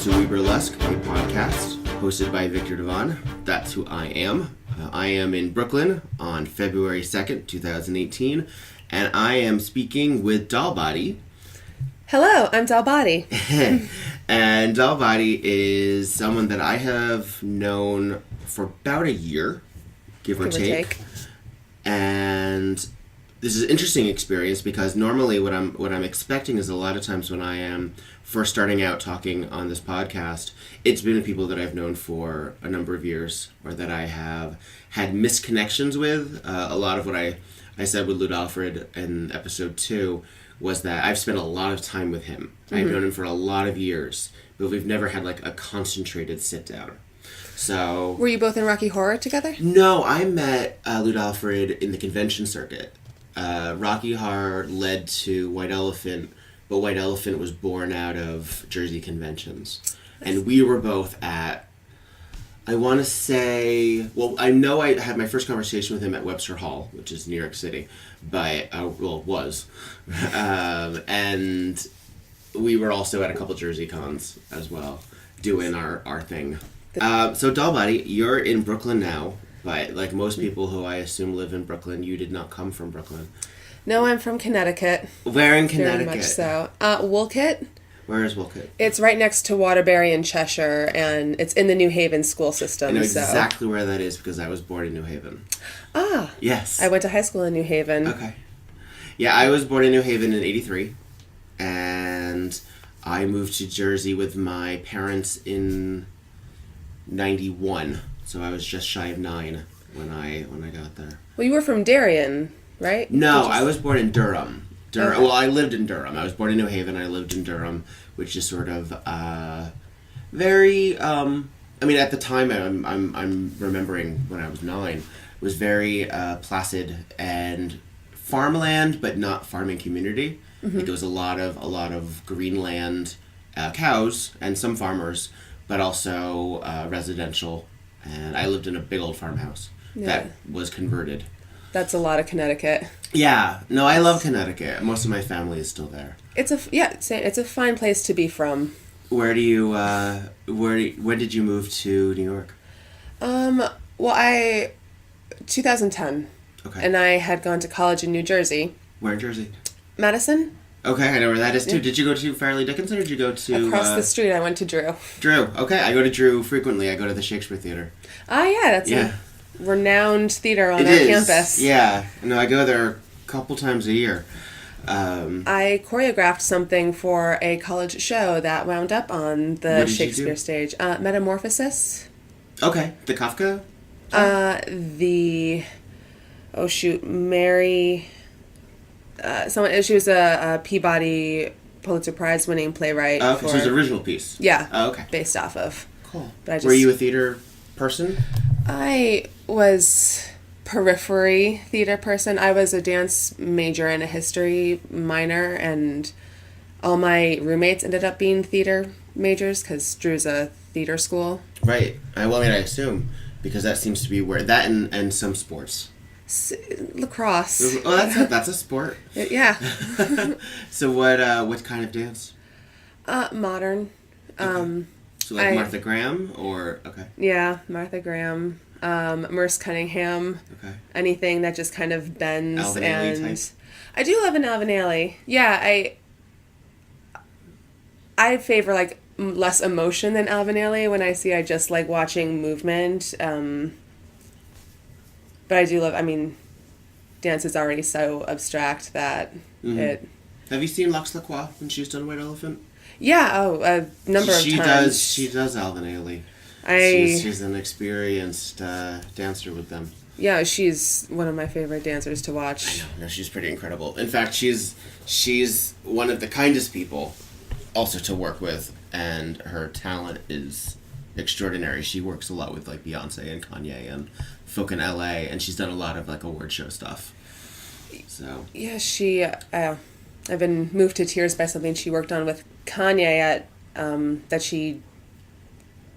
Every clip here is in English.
to WEBurlesque, a podcast hosted by Victor Devon. That's who I am. I am in Brooklyn on February 2nd, 2018, and I am speaking with Dollbody. Hello, I'm Dollbody. And Dollbody is someone that I have known for about a year, give or take. And this is an interesting experience because normally what I'm expecting is a lot of times when I am first starting out talking on this podcast, it's been people that I've known for a number of years or that I have had misconnections with. A lot of what I said with Lud Alfred in episode 2 was that I've spent a lot of time with him. Mm-hmm. I've known him for a lot of years, but we've never had like a concentrated sit down. So, were you both in Rocky Horror together? No, I met Lud Alfred in the convention circuit. Rocky Horror led to White Elephant, but White Elephant was born out of Jersey conventions. And we were both at, I want to say, well, I know I had my first conversation with him at Webster Hall, which is New York City, but, well, it was. And we were also at a couple Jersey cons as well, doing our thing. So Dollbody, you're in Brooklyn now, but like most people who I assume live in Brooklyn, you did not come from Brooklyn. No, I'm from Connecticut. Where in Connecticut? Very much so. Woolkit. Where is Woolkit? It's right next to Waterbury in Cheshire, and it's in the New Haven school system. I know exactly where that is because I was born in New Haven. Ah. Yes. I went to high school in New Haven. Okay. Yeah, I was born in New Haven in 1983, and I moved to Jersey with my parents in 1991, so I was just shy of 9 when I got there. Well, you were from Darien, right? No, I was born in Durham. Okay. Well, I lived in Durham. I was born in New Haven. I lived in Durham, which is sort of very. I mean, at the time, I'm remembering when I was 9, it was very placid and farmland, but not farming community. Mm-hmm. Like it was a lot of greenland, cows, and some farmers, but also residential. And I lived in a big old farmhouse that was converted. That's a lot of Connecticut. Yeah. No, I love Connecticut. Most of my family is still there. It's a fine place to be from. When did you move to New York? 2010. Okay. And I had gone to college in New Jersey. Where in Jersey? Madison. Okay, I know where that is too. Yeah. Did you go to Fairleigh Dickinson or did you go to... Across the street, I went to Drew. Drew. Okay, I go to Drew frequently. I go to the Shakespeare Theater. Ah, yeah, that's a renowned theater on our campus. Yeah. No, I go there a couple times a year. I choreographed something for a college show that wound up on the Shakespeare stage. Metamorphosis. Okay. The Kafka? Mary... she was a Peabody Pulitzer Prize winning playwright. Oh, okay, so it was an original piece. Yeah. Oh, okay. Based off of. Cool. But were you a theater person? I was periphery theater person. I was a dance major and a history minor, and all my roommates ended up being theater majors because Drew's a theater school. Right. I assume, because that seems to be where that and some sports. Lacrosse. Oh, that's a sport. Yeah. So what kind of dance? Modern. Okay. So like Martha Graham or okay. Yeah, Martha Graham. Merce Cunningham. Okay. Anything that just kind of bends. Alvin and Ailey type. I do love an Alvin Ailey. Yeah, I favor like less emotion than Alvin Ailey when I just like watching movement. But I do love, dance is already so abstract that it... Have you seen Lux Lacroix when she's done White Elephant? Yeah, a number of times. She does Alvin Ailey. She's an experienced dancer with them. Yeah, she's one of my favorite dancers to watch. I know. No, she's pretty incredible. In fact, she's one of the kindest people also to work with, and her talent is extraordinary. She works a lot with like Beyonce and Kanye and folk in LA, and she's done a lot of like award show stuff. So yeah, I've been moved to tears by something she worked on with Kanye at that she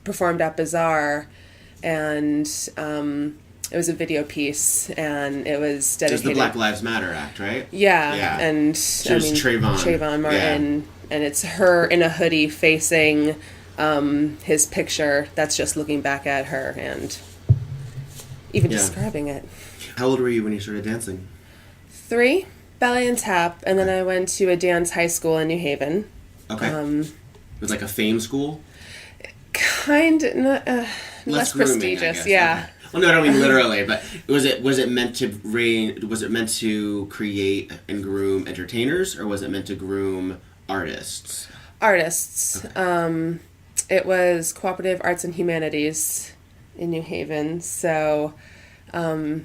performed at Bazaar, and it was a video piece, and it was dedicated. Just the Black Lives Matter Act, right? Yeah. And Trayvon Martin, and it's her in a hoodie facing his picture that's just looking back at her and even describing it. How old were you when you started dancing? 3, ballet and tap, and then I went to a dance high school in New Haven. Okay. It was like a fame school? Less prestigious, guess. yeah. Okay. Well, no, I don't mean literally, but was it meant to create and groom entertainers, or was it meant to groom artists? Artists. Okay. It was Cooperative Arts and Humanities in New Haven, so it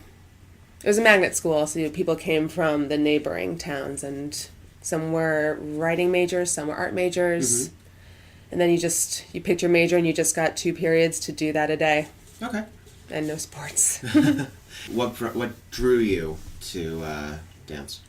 was a magnet school, so people came from the neighboring towns, and some were writing majors, some were art majors, and then you picked your major and you just got 2 periods to do that a day. Okay. And no sports. What drew you to dance?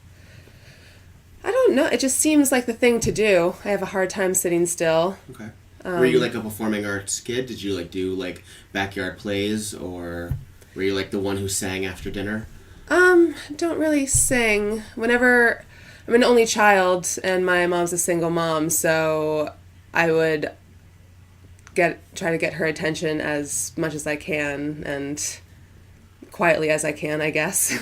I don't know. It just seems like the thing to do. I have a hard time sitting still. Okay. Were you like a performing arts kid? Did you like do like backyard plays, or were you like the one who sang after dinner? Don't really sing. Whenever I'm an only child and my mom's a single mom, so I would try to get her attention as much as I can and quietly as I can, I guess.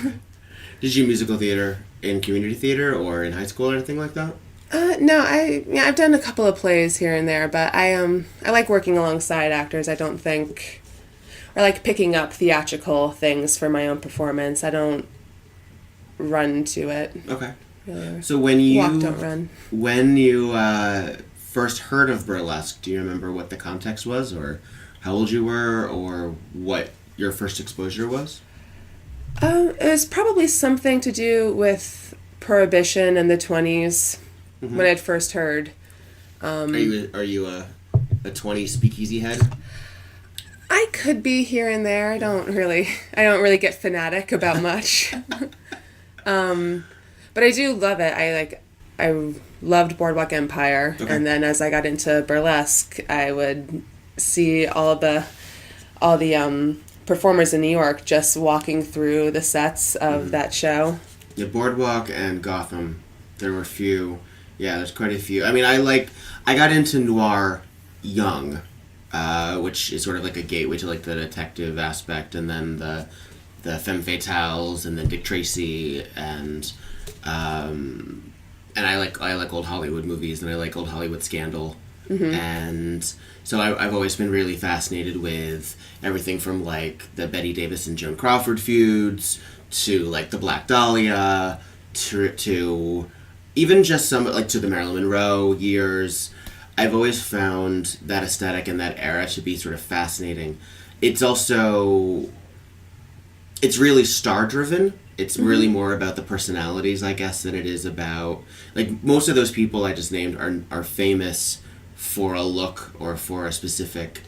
Did you musical theater in community theater or in high school or anything like that? No, I've done a couple of plays here and there, but I like working alongside actors. I like picking up theatrical things for my own performance. I don't run to it. Okay. Really. So when you walk, don't run. When you first heard of burlesque, do you remember what the context was, or how old you were, or what your first exposure was? It was probably something to do with Prohibition in the 20s when I'd first heard. Are you a 20 speakeasy head? I could be here and there. I don't really get fanatic about much. But I do love it. I loved Boardwalk Empire, and then as I got into burlesque, I would see all the performers in New York just walking through the sets of that show. Yeah, Boardwalk and Gotham. There were a few. Yeah, there's quite a few. I mean, I got into noir young, which is sort of like a gateway to like the detective aspect, and then the femme fatales, and then Dick Tracy, and I like old Hollywood movies, and I like old Hollywood scandal, and so I've always been really fascinated with everything from like the Bette Davis and Joan Crawford feuds to like the Black Dahlia to even just some like to the Marilyn Monroe years. I've always found that aesthetic and that era to be sort of fascinating. It's really star driven. It's really more about the personalities, I guess, than it is about like most of those people I just named are famous for a look or for a specific,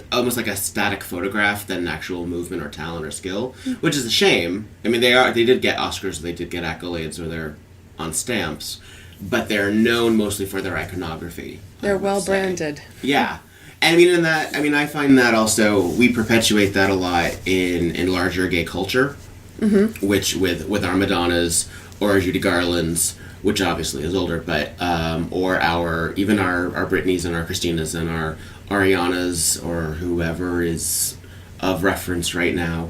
almost like a static photograph than an actual movement or talent or skill, which is a shame. I mean, they did get Oscars, they did get accolades, or they're on stamps, but they're known mostly for their iconography. They're well branded. Yeah. And I find that also we perpetuate that a lot in larger gay culture, which with our Madonnas or our Judy Garlands, which obviously is older, but or our Britneys and our Christinas and our Arianas or whoever is of reference right now.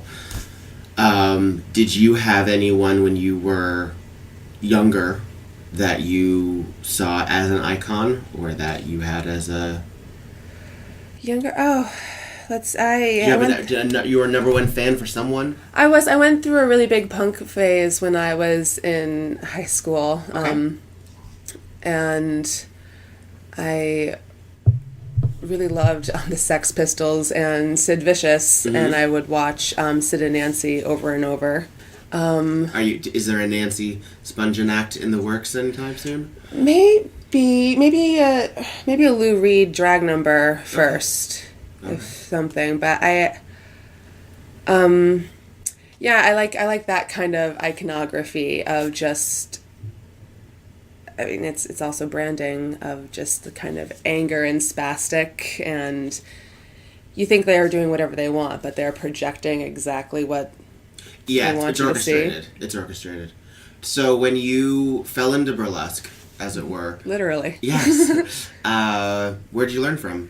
Did you have anyone when you were younger that you saw as an icon, or that you had as a younger? You were a number one fan for someone? I went through a really big punk phase when I was in high school. Okay. And I really loved the Sex Pistols and Sid Vicious, and I would watch Sid and Nancy over and over. Is there a Nancy Spungen act in the works anytime soon? Maybe a Lou Reed drag number first. Okay. If something, but I like that kind of iconography of just, I mean, it's also branding of just the kind of anger and spastic, and you think they are doing whatever they want, but they're projecting exactly what they want you to see. It's orchestrated. So when you fell into burlesque, as it were. Literally. Yes. Where'd you learn from?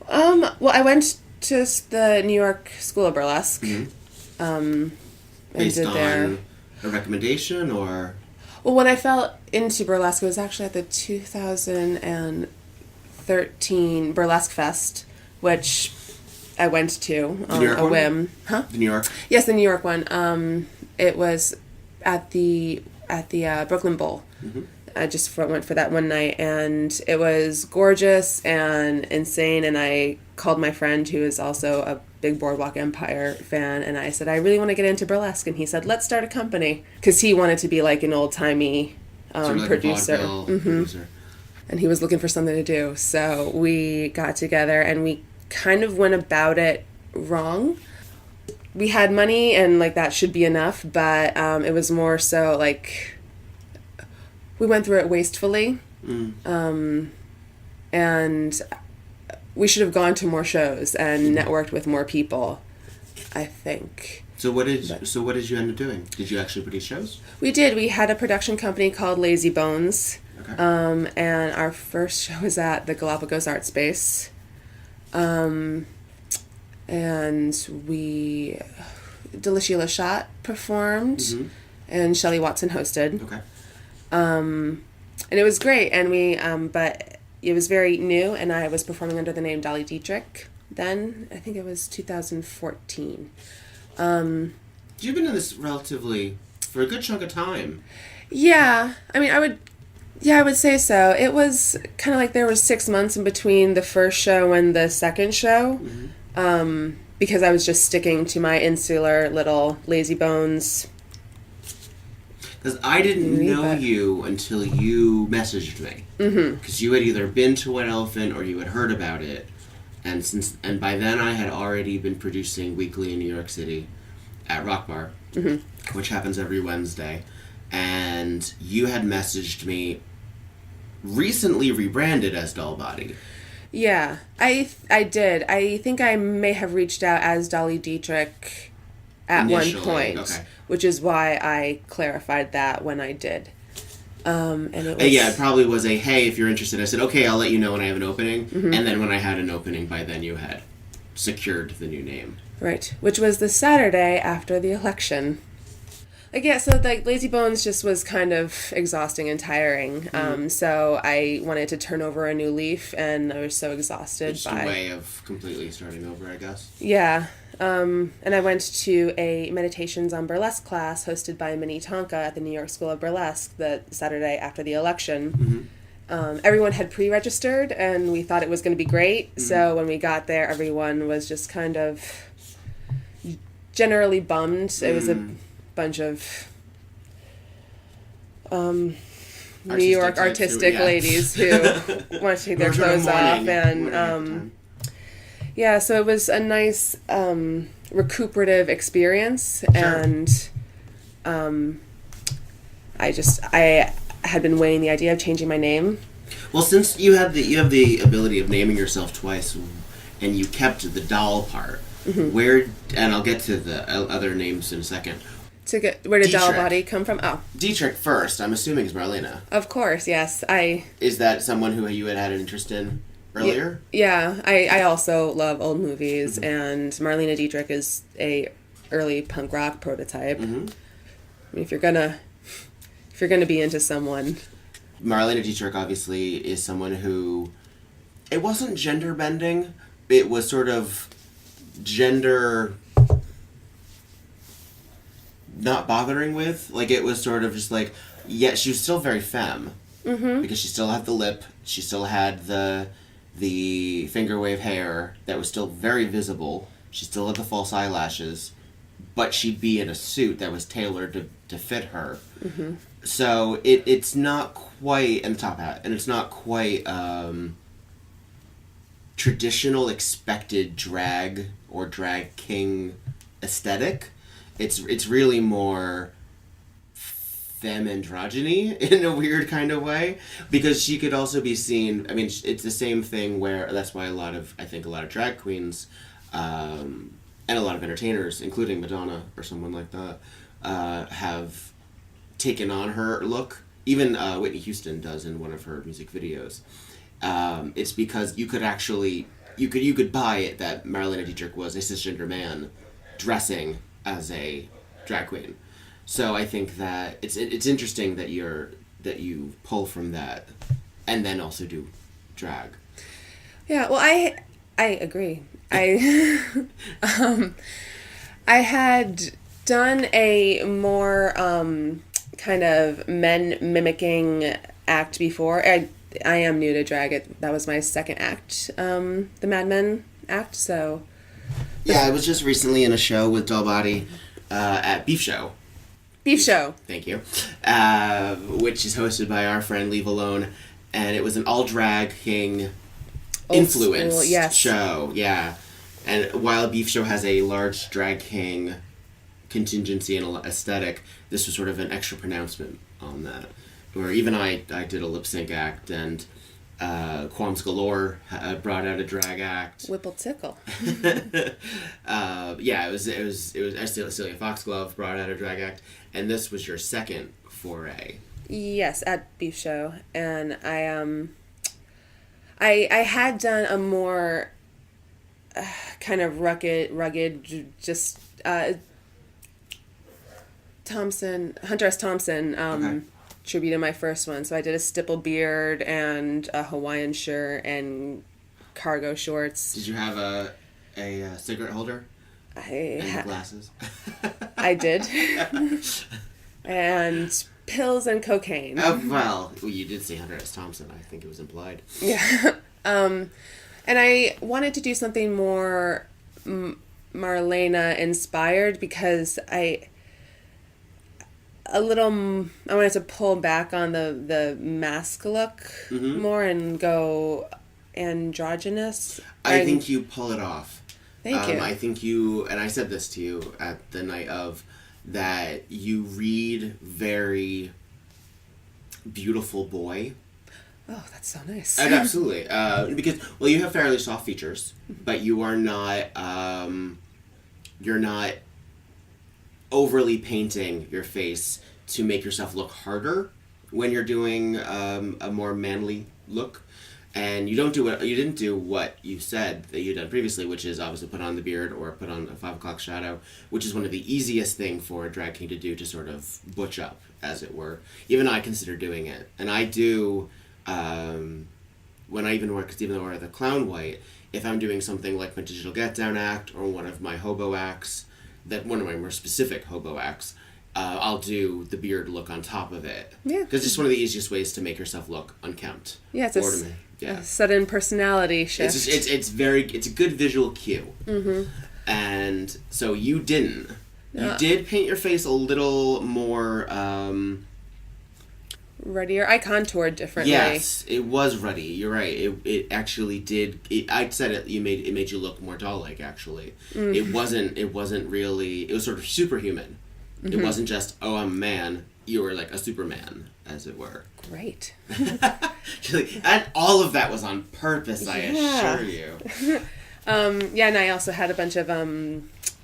Well, I went to the New York School of Burlesque. Based on a recommendation, or? Well, when I fell into burlesque, it was actually at the 2013 Burlesque Fest, which I went to on a whim. Huh? The New York? Yes, the New York one. It was at the Brooklyn Bowl. I just went for that one night, and it was gorgeous and insane, and I called my friend, who is also a big Boardwalk Empire fan, and I said, I really want to get into burlesque, and he said, let's start a company, because he wanted to be like an old-timey producer. And he was looking for something to do, so we got together, and we kind of went about it wrong. We had money, and like that should be enough, but it was more so like we went through it wastefully, and we should have gone to more shows and networked with more people, I think. So what did you end up doing? Did you actually produce shows? We did. We had a production company called Lazy Bones, and our first show was at the Galapagos Art Space, and Delicia LaChat performed, and Shelley Watson hosted. Okay. And it was great, and we but it was very new, and I was performing under the name Marlene Dietrich then. I think it was 2014. You've been in this relatively for a good chunk of time. Yeah, I mean, I would say so. It was kind of like there was 6 months in between the first show and the second show, because I was just sticking to my insular little Lazy Bones. Because I didn't know you until you messaged me. Because you had either been to Wet Elephant or you had heard about it, and by then I had already been producing weekly in New York City at Rock Bar, which happens every Wednesday, and you had messaged me, recently rebranded as Doll Body. Yeah, I did. I think I may have reached out as Dolly Dietrich at Initially, one point, which is why I clarified that when I did. And it was... Yeah, it probably was a, hey, if you're interested. I said, okay, I'll let you know when I have an opening. And then when I had an opening, by then you had secured the new name. Right, which was the Saturday after the election. Like, yeah, so like Lazy Bones just was kind of exhausting and tiring. So I wanted to turn over a new leaf, and I was so exhausted Just a way of completely starting over, I guess. Yeah. And I went to a Meditations on Burlesque class hosted by Minnie Tonka at the New York School of Burlesque the Saturday after the election. Everyone had pre-registered, and we thought it was going to be great. So when we got there, everyone was just kind of generally bummed. It was a bunch of New York artistic ladies who wanted to take their clothes off, and yeah, so it was a nice recuperative experience, and I had been weighing the idea of changing my name. Well, since you have the ability of naming yourself twice, and you kept the doll part, where, and I'll get to the other names in a second. Where did Doll Body come from? Oh, Dietrich first, I'm assuming, is Marlena. Of course, yes. Is that someone who you had an interest in earlier? Yeah, I also love old movies, and Marlene Dietrich is a early punk rock prototype. I mean, if you're gonna be into someone, Marlene Dietrich obviously is someone who, it wasn't gender bending, it was sort of gender not bothering with. Like, it was sort of just like, yeah, she was still very femme, because she still had the lip, she still had the finger wave hair that was still very visible, she still had the false eyelashes, but she'd be in a suit that was tailored to fit her. So it's not quite, and the top hat, and it's not quite traditional expected drag or drag king aesthetic. It's really more femme androgyny in a weird kind of way, because she could also be seen, I mean, it's the same thing where, that's why I think a lot of drag queens, and a lot of entertainers, including Madonna or someone like that, have taken on her look even Whitney Houston does in one of her music videos. It's because you could buy it that Marlene Dietrich was a cisgender man dressing as a drag queen. So I think that it's interesting that you pull from that and then also do drag. Yeah, well, I agree. I had done a more kind of men mimicking act before. I am new to drag. That was my second act, the Mad Men act. So yeah, I was just recently in a show with Doll Body at Beef Show. Beef Show. Thank you. Which is hosted by our friend Leave Alone, and it was an all drag king influenced show. Yeah. And while Beef Show has a large drag king contingency and aesthetic, this was sort of an extra pronouncement on that. Where even I did a lip sync act, and Qualms Galore brought out a drag act. Whipple Tickle. Yeah, it was Celia Foxglove brought out a drag act, and this was your second foray. Yes, at Beef Show, and I had done a more kind of rugged, just Hunter S. Thompson Okay. tribute in my first one. So I did a stipple beard and a Hawaiian shirt and cargo shorts. Did you have a cigarette holder? And glasses? I did. And pills and cocaine. Oh, well, you did say Hunter S. Thompson. I think it was implied. Yeah. And I wanted to do something more Marlena inspired because I wanted to pull back on the mask look more and go androgynous. I think you pull it off. Thank you. I think you, and I said this to you at the night of, that you read very beautiful boy. Oh, that's so nice. Absolutely. Because, well, you have fairly soft features, but you are not, you're not overly painting your face to make yourself look harder when you're doing a more manly look. And you didn't do what you said that you'd done previously, which is obviously put on the beard or put on a 5 o'clock shadow, which is one of the easiest thing for a drag king to do, to sort of butch up, as it were. Even I consider doing it. And I do, when I even wear the clown white, if I'm doing something like my Digital Get Down act or one of my hobo acts, one of my more specific hobo acts, I'll do the beard look on top of it. Yeah. Because it's one of the easiest ways to make yourself look unkempt. Yeah, it's a sudden personality shift. It's a good visual cue. Mm-hmm. And so you didn't. You did paint your face a little more ruddier. I contoured differently. Yes, it was ruddy. You're right. It actually did. I'd said it. It made you look more doll-like. Actually, it wasn't really. It was sort of superhuman. Mm-hmm. It wasn't just, oh, I'm a man. You were like a Superman, as it were. Great. And all of that was on purpose, I assure you. Yeah, and I also had a bunch of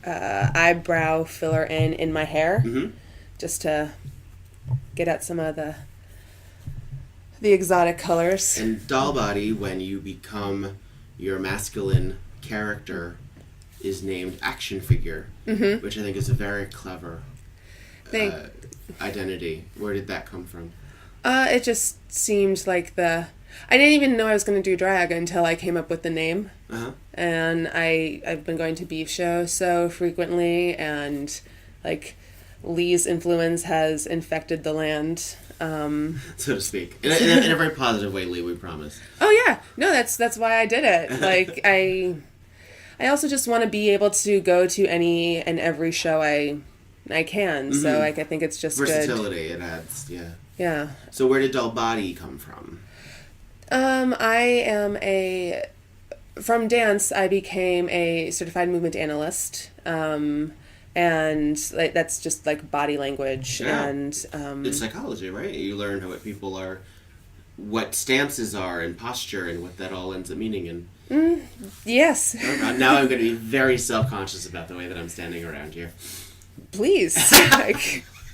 eyebrow filler in my hair, just to get at some of the exotic colors. And Doll Body, when you become your masculine character, is named Action Figure, which I think is a very clever identity. Where did that come from? It just seemed like I didn't even know I was going to do drag until I came up with the name. Uh-huh. And I've been going to Beef Show so frequently, and like Lee's influence has infected the land. So to speak. In a very positive way, Lee, we promise. Oh yeah. No, that's why I did it. Like I also just want to be able to go to any and every show I can. Mm-hmm. So like I think it's just versatility. Good. It adds, yeah. Yeah. So where did Doll Body come from? I am from dance. I became a certified movement analyst. And like that's just like body language and it's psychology, right? You learn how people are, what stances are, and posture, and what that all ends up meaning. And yes. Now I'm going to be very self-conscious about the way that I'm standing around here. Please.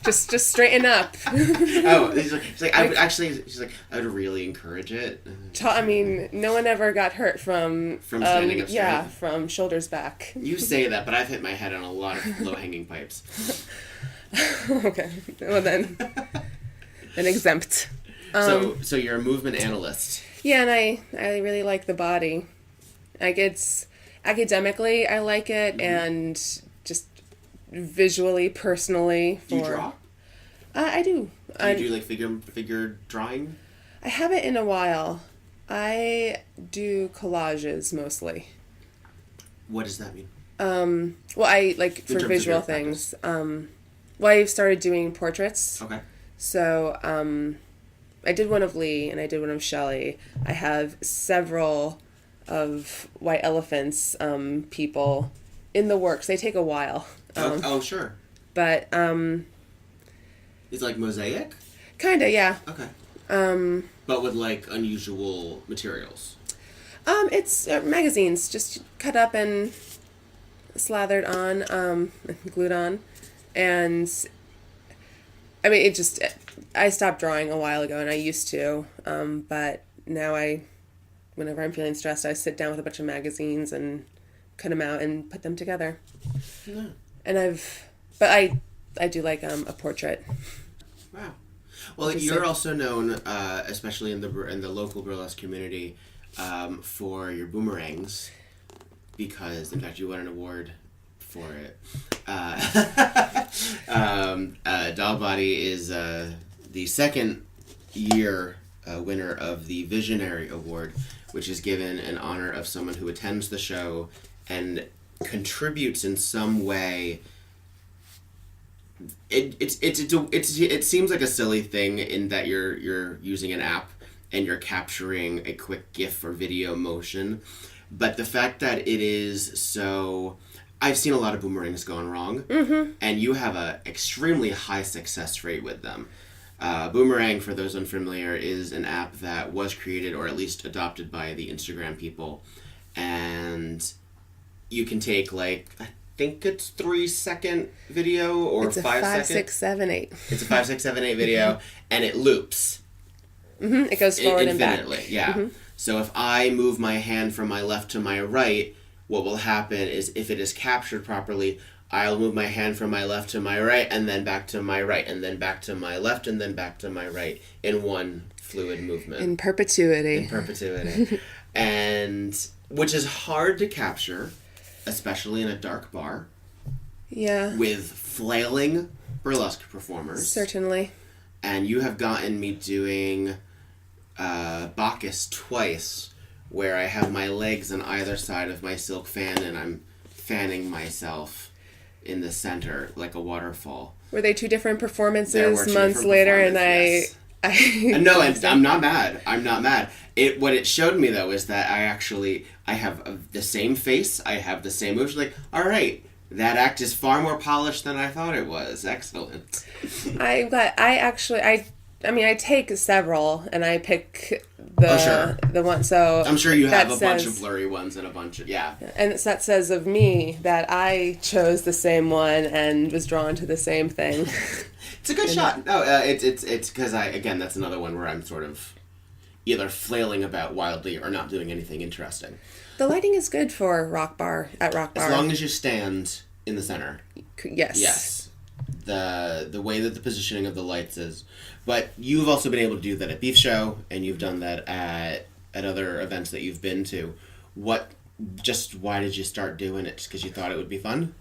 just straighten up. Oh, she's like, I would actually. She's like, I would really encourage it. I mean, no one ever got hurt from standing up straight. Yeah, from shoulders back. You say that, but I've hit my head on a lot of low-hanging pipes. Okay, well then exempt. So you're a movement analyst. Yeah, and I really like the body. Like, it's academically I like it, and just visually, personally. Do you draw? I do. Do you do like figure drawing? I haven't in a while. I do collages mostly. What does that mean? Well, I like for visual things. Well, I started doing portraits. Okay. So, I did one of Lee and I did one of Shelley. I have several of White Elephant's people in the works. They take a while. Sure. But it's like mosaic? Kinda, yeah. Okay. But with like unusual materials. It's magazines, just cut up and slathered on, glued on, and I mean I stopped drawing a while ago, and I used to, but now whenever I'm feeling stressed, I sit down with a bunch of magazines and cut them out and put them together. Yeah. And I do like a portrait. Wow. Well, you're also known, especially in the local burlesque community, for your boomerangs, because in fact you won an award for it. Doll Body is the second year winner of the Visionary Award, which is given in honor of someone who attends the show and contributes in some way. It seems like a silly thing in that you're using an app and you're capturing a quick GIF or video motion, but the fact that it is so, I've seen a lot of boomerangs gone wrong, and you have a extremely high success rate with them. Boomerang, for those unfamiliar, is an app that was created or at least adopted by the Instagram people, and you can take I think it's 3-second video or it's 5 second. 5, 6, 7, 8. It's a 5, 6, 7, 8 video, and it loops. It goes forward infinitely, and back. Yeah. So if I move my hand from my left to my right, what will happen is if it is captured properly, I'll move my hand from my left to my right, and then back to my right, and then back to my left, and then back to my right in one fluid movement. In perpetuity. And which is hard to capture, especially in a dark bar. Yeah. With flailing burlesque performers. Certainly. And you have gotten me doing Bacchus twice, where I have my legs on either side of my silk fan and I'm fanning myself in the center like a waterfall. Were they two different performances Two months different later? And yes. No, I'm not mad. I'm not mad. What it showed me though is that I have the same face. I have the same moves. Like, all right, that act is far more polished than I thought it was. Excellent. I'm glad. I take several and I pick the one. So I'm sure you have a bunch of blurry ones and a bunch of And that says of me that I chose the same one and was drawn to the same thing. It's a good shot. No, it's because that's another one where I'm sort of either flailing about wildly or not doing anything interesting. The lighting is good for Rock Bar. As long as you stand in the center. Yes. Yes. The way that the positioning of the lights is. But you've also been able to do that at Beef Show, and you've done that at other events that you've been to. Why did you start doing it? Just because you thought it would be fun?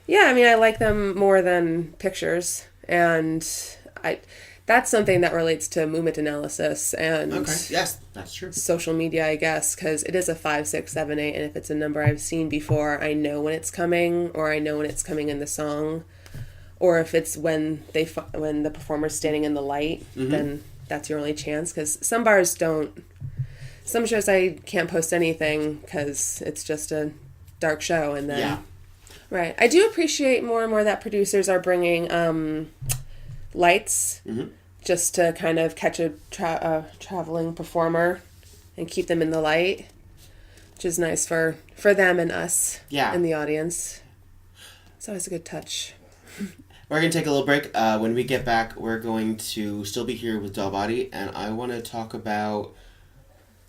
Yeah, I like them more than pictures. And that's something that relates to movement analysis and yes, that's true. Social media, I guess, because it is a 5, 6, 7, 8, and if it's a number I've seen before, I know when it's coming, or I know when it's coming in the song, or if it's when the performer's standing in the light, then that's your only chance. Because some shows I can't post anything because it's just a dark show, and then right. I do appreciate more and more that producers are bringing lights. Just to kind of catch a traveling performer and keep them in the light, which is nice for them and us in the audience. It's always a good touch. We're going to take a little break. When we get back, we're going to still be here with Doll Body, and I want to talk about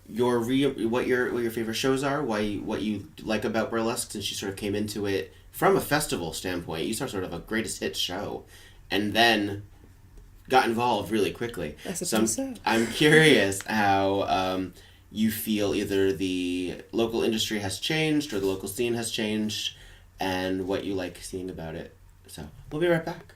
what your favorite shows are, what you like about burlesque, since you sort of came into it from a festival standpoint. You saw sort of a greatest hits show, and then got involved really quickly. I'm curious how you feel either the local industry has changed or the local scene has changed, and what you like seeing about it. So we'll be right back.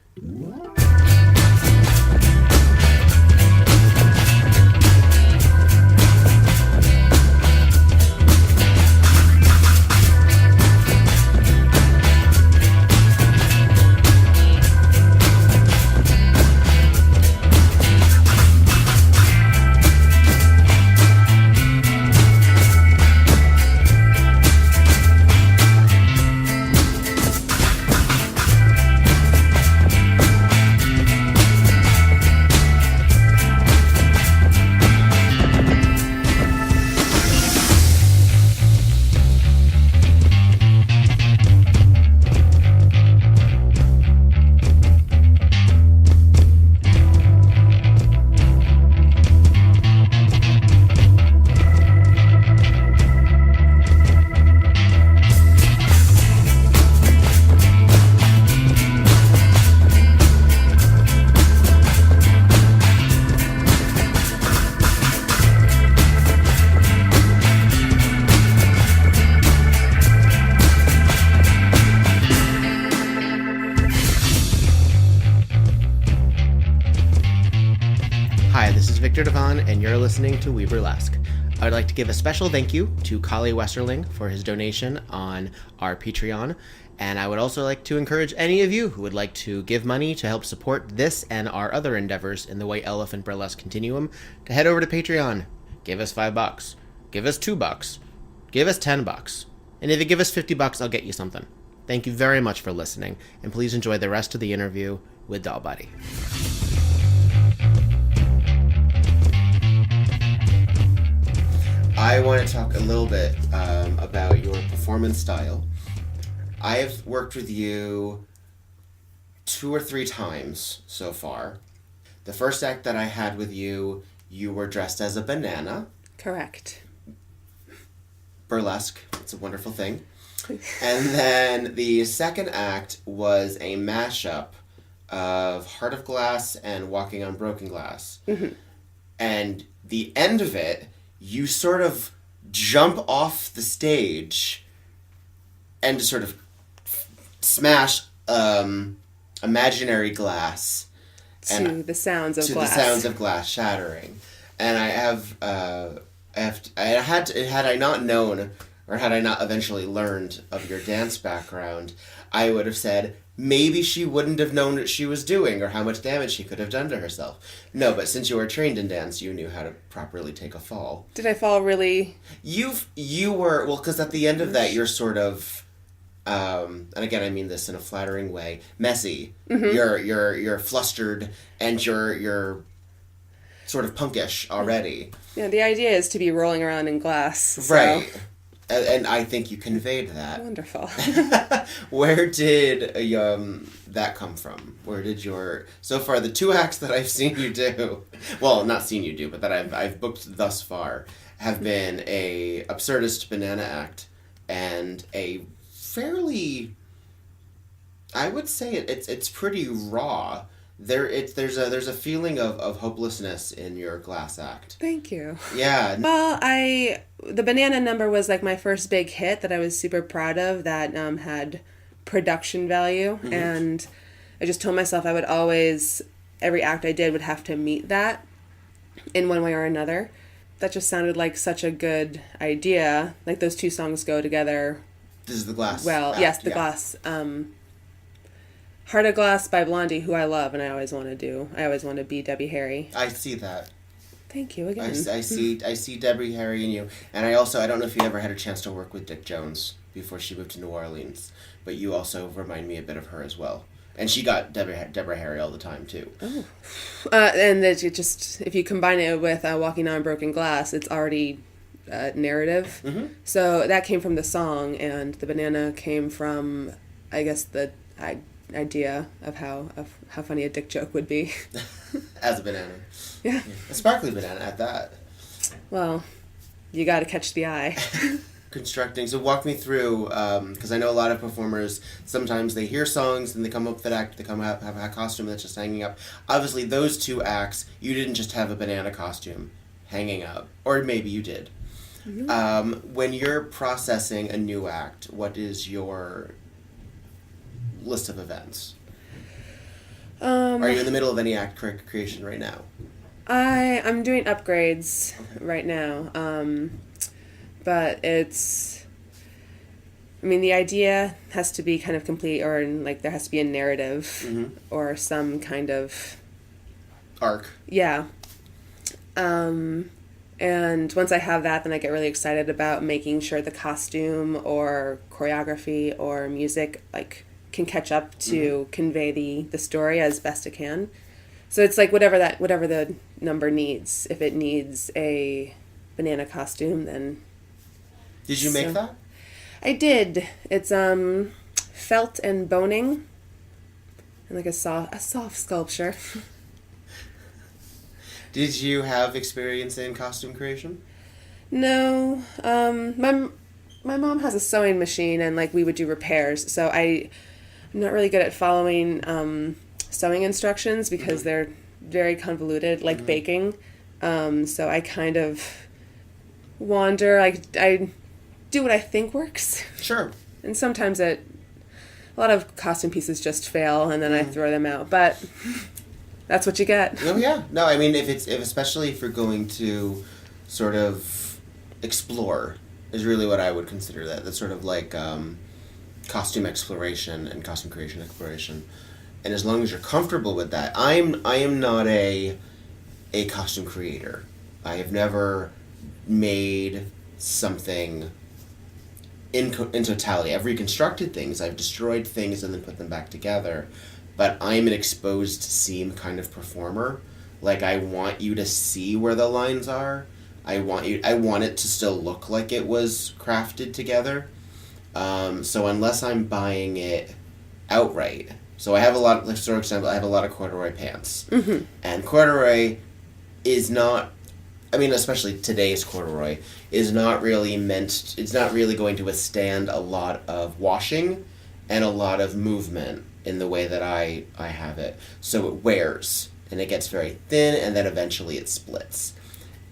And you're listening to WEBurlesque. I would like to give a special thank you to Kali Westerling for his donation on our Patreon, and I would also like to encourage any of you who would like to give money to help support this and our other endeavors in the White Elephant Burlesque Continuum to head over to Patreon. Give us $5, give us $2, give us $10, and if you give us $50, I'll get you something. Thank you very much for listening, and please enjoy the rest of the interview with Doll Body. I want to talk a little bit about your performance style. I have worked with you 2 or 3 times so far. The first act that I had with you, you were dressed as a banana. Correct. Burlesque. It's a wonderful thing. And then the second act was a mashup of Heart of Glass and Walking on Broken Glass. Mm-hmm. And the end of it, you sort of jump off the stage and sort of smash imaginary glass to the sounds of glass shattering. And had I not known, or had I not eventually learned of your dance background, I would have said, maybe she wouldn't have known what she was doing or how much damage she could have done to herself. No, but since you were trained in dance, you knew how to properly take a fall. Did I fall really? You were, well, because at the end of that, you're sort of, and again, I mean this in a flattering way, messy. Mm-hmm. You're flustered, and you're sort of punkish already. Yeah, the idea is to be rolling around in glass. So. Right. And I think you conveyed that. Wonderful. Where did that come from? Where did so far the 2 acts that I've seen you do, well, not seen you do, but that I've booked thus far, have been a absurdist banana act and a fairly, I would say it's pretty raw. There's a feeling of hopelessness in your glass act. Thank you. Yeah. Well, the banana number was like my first big hit that I was super proud of, that had production value, mm-hmm. and I just told myself I would always, every act I did would have to meet that in one way or another. That just sounded like such a good idea. Like those 2 songs go together. This is the glass. Well, act, yes, the glass. Heart of Glass by Blondie, who I love, and I always want to be Debbie Harry. I see that. Thank you again. I see Debbie Harry in you, and I don't know if you ever had a chance to work with Dick Jones before she moved to New Orleans, but you also remind me a bit of her as well. And she got Deborah Harry all the time too. Oh, and if you combine it with Walking on Broken Glass, it's already narrative. Mm-hmm. So that came from the song, and the banana came from, I guess, I idea of how funny a dick joke would be. As a banana. Yeah. A sparkly banana at that. Well, you got to catch the eye. Constructing. So walk me through, because I know a lot of performers, sometimes they hear songs and they come up with an act, they come out, have a costume that's just hanging up. Obviously, those two acts, you didn't just have a banana costume hanging up. Or maybe you did. Mm-hmm. When you're processing a new act, what is your list of events? Are you in the middle of any act creation right now? I'm doing upgrades right now. But it's, I mean, the idea has to be kind of complete, or like there has to be a narrative or some kind of arc. Yeah. And once I have that, then I get really excited about making sure the costume or choreography or music like can catch up to convey the story as best it can. So it's like whatever the number needs. If it needs a banana costume, then. Did you make that? I did. It's felt and boning, and like a soft sculpture. Did you have experience in costume creation? No. My mom has a sewing machine, and like we would do repairs. So I'm not really good at following sewing instructions because they're very convoluted, like baking. So I kind of wander. I do what I think works. Sure. And sometimes a lot of costume pieces just fail, and then I throw them out. But that's what you get. Oh yeah. No, I mean, especially if you're going to sort of explore, is really what I would consider that. That's sort of like costume exploration and costume creation exploration. And as long as you're comfortable with that, I am not a costume creator. I have never made something in totality. I've reconstructed things, I've destroyed things and then put them back together, but I'm an exposed seam kind of performer. Like, I want you to see where the lines are. I want it to still look like it was crafted together. So unless I'm buying it outright, so I have a lot, like, for example, I have a lot of corduroy pants. And corduroy is not, I mean, especially today's corduroy, is not really it's not really going to withstand a lot of washing and a lot of movement in the way that I have it. So it wears, and it gets very thin, and then eventually it splits.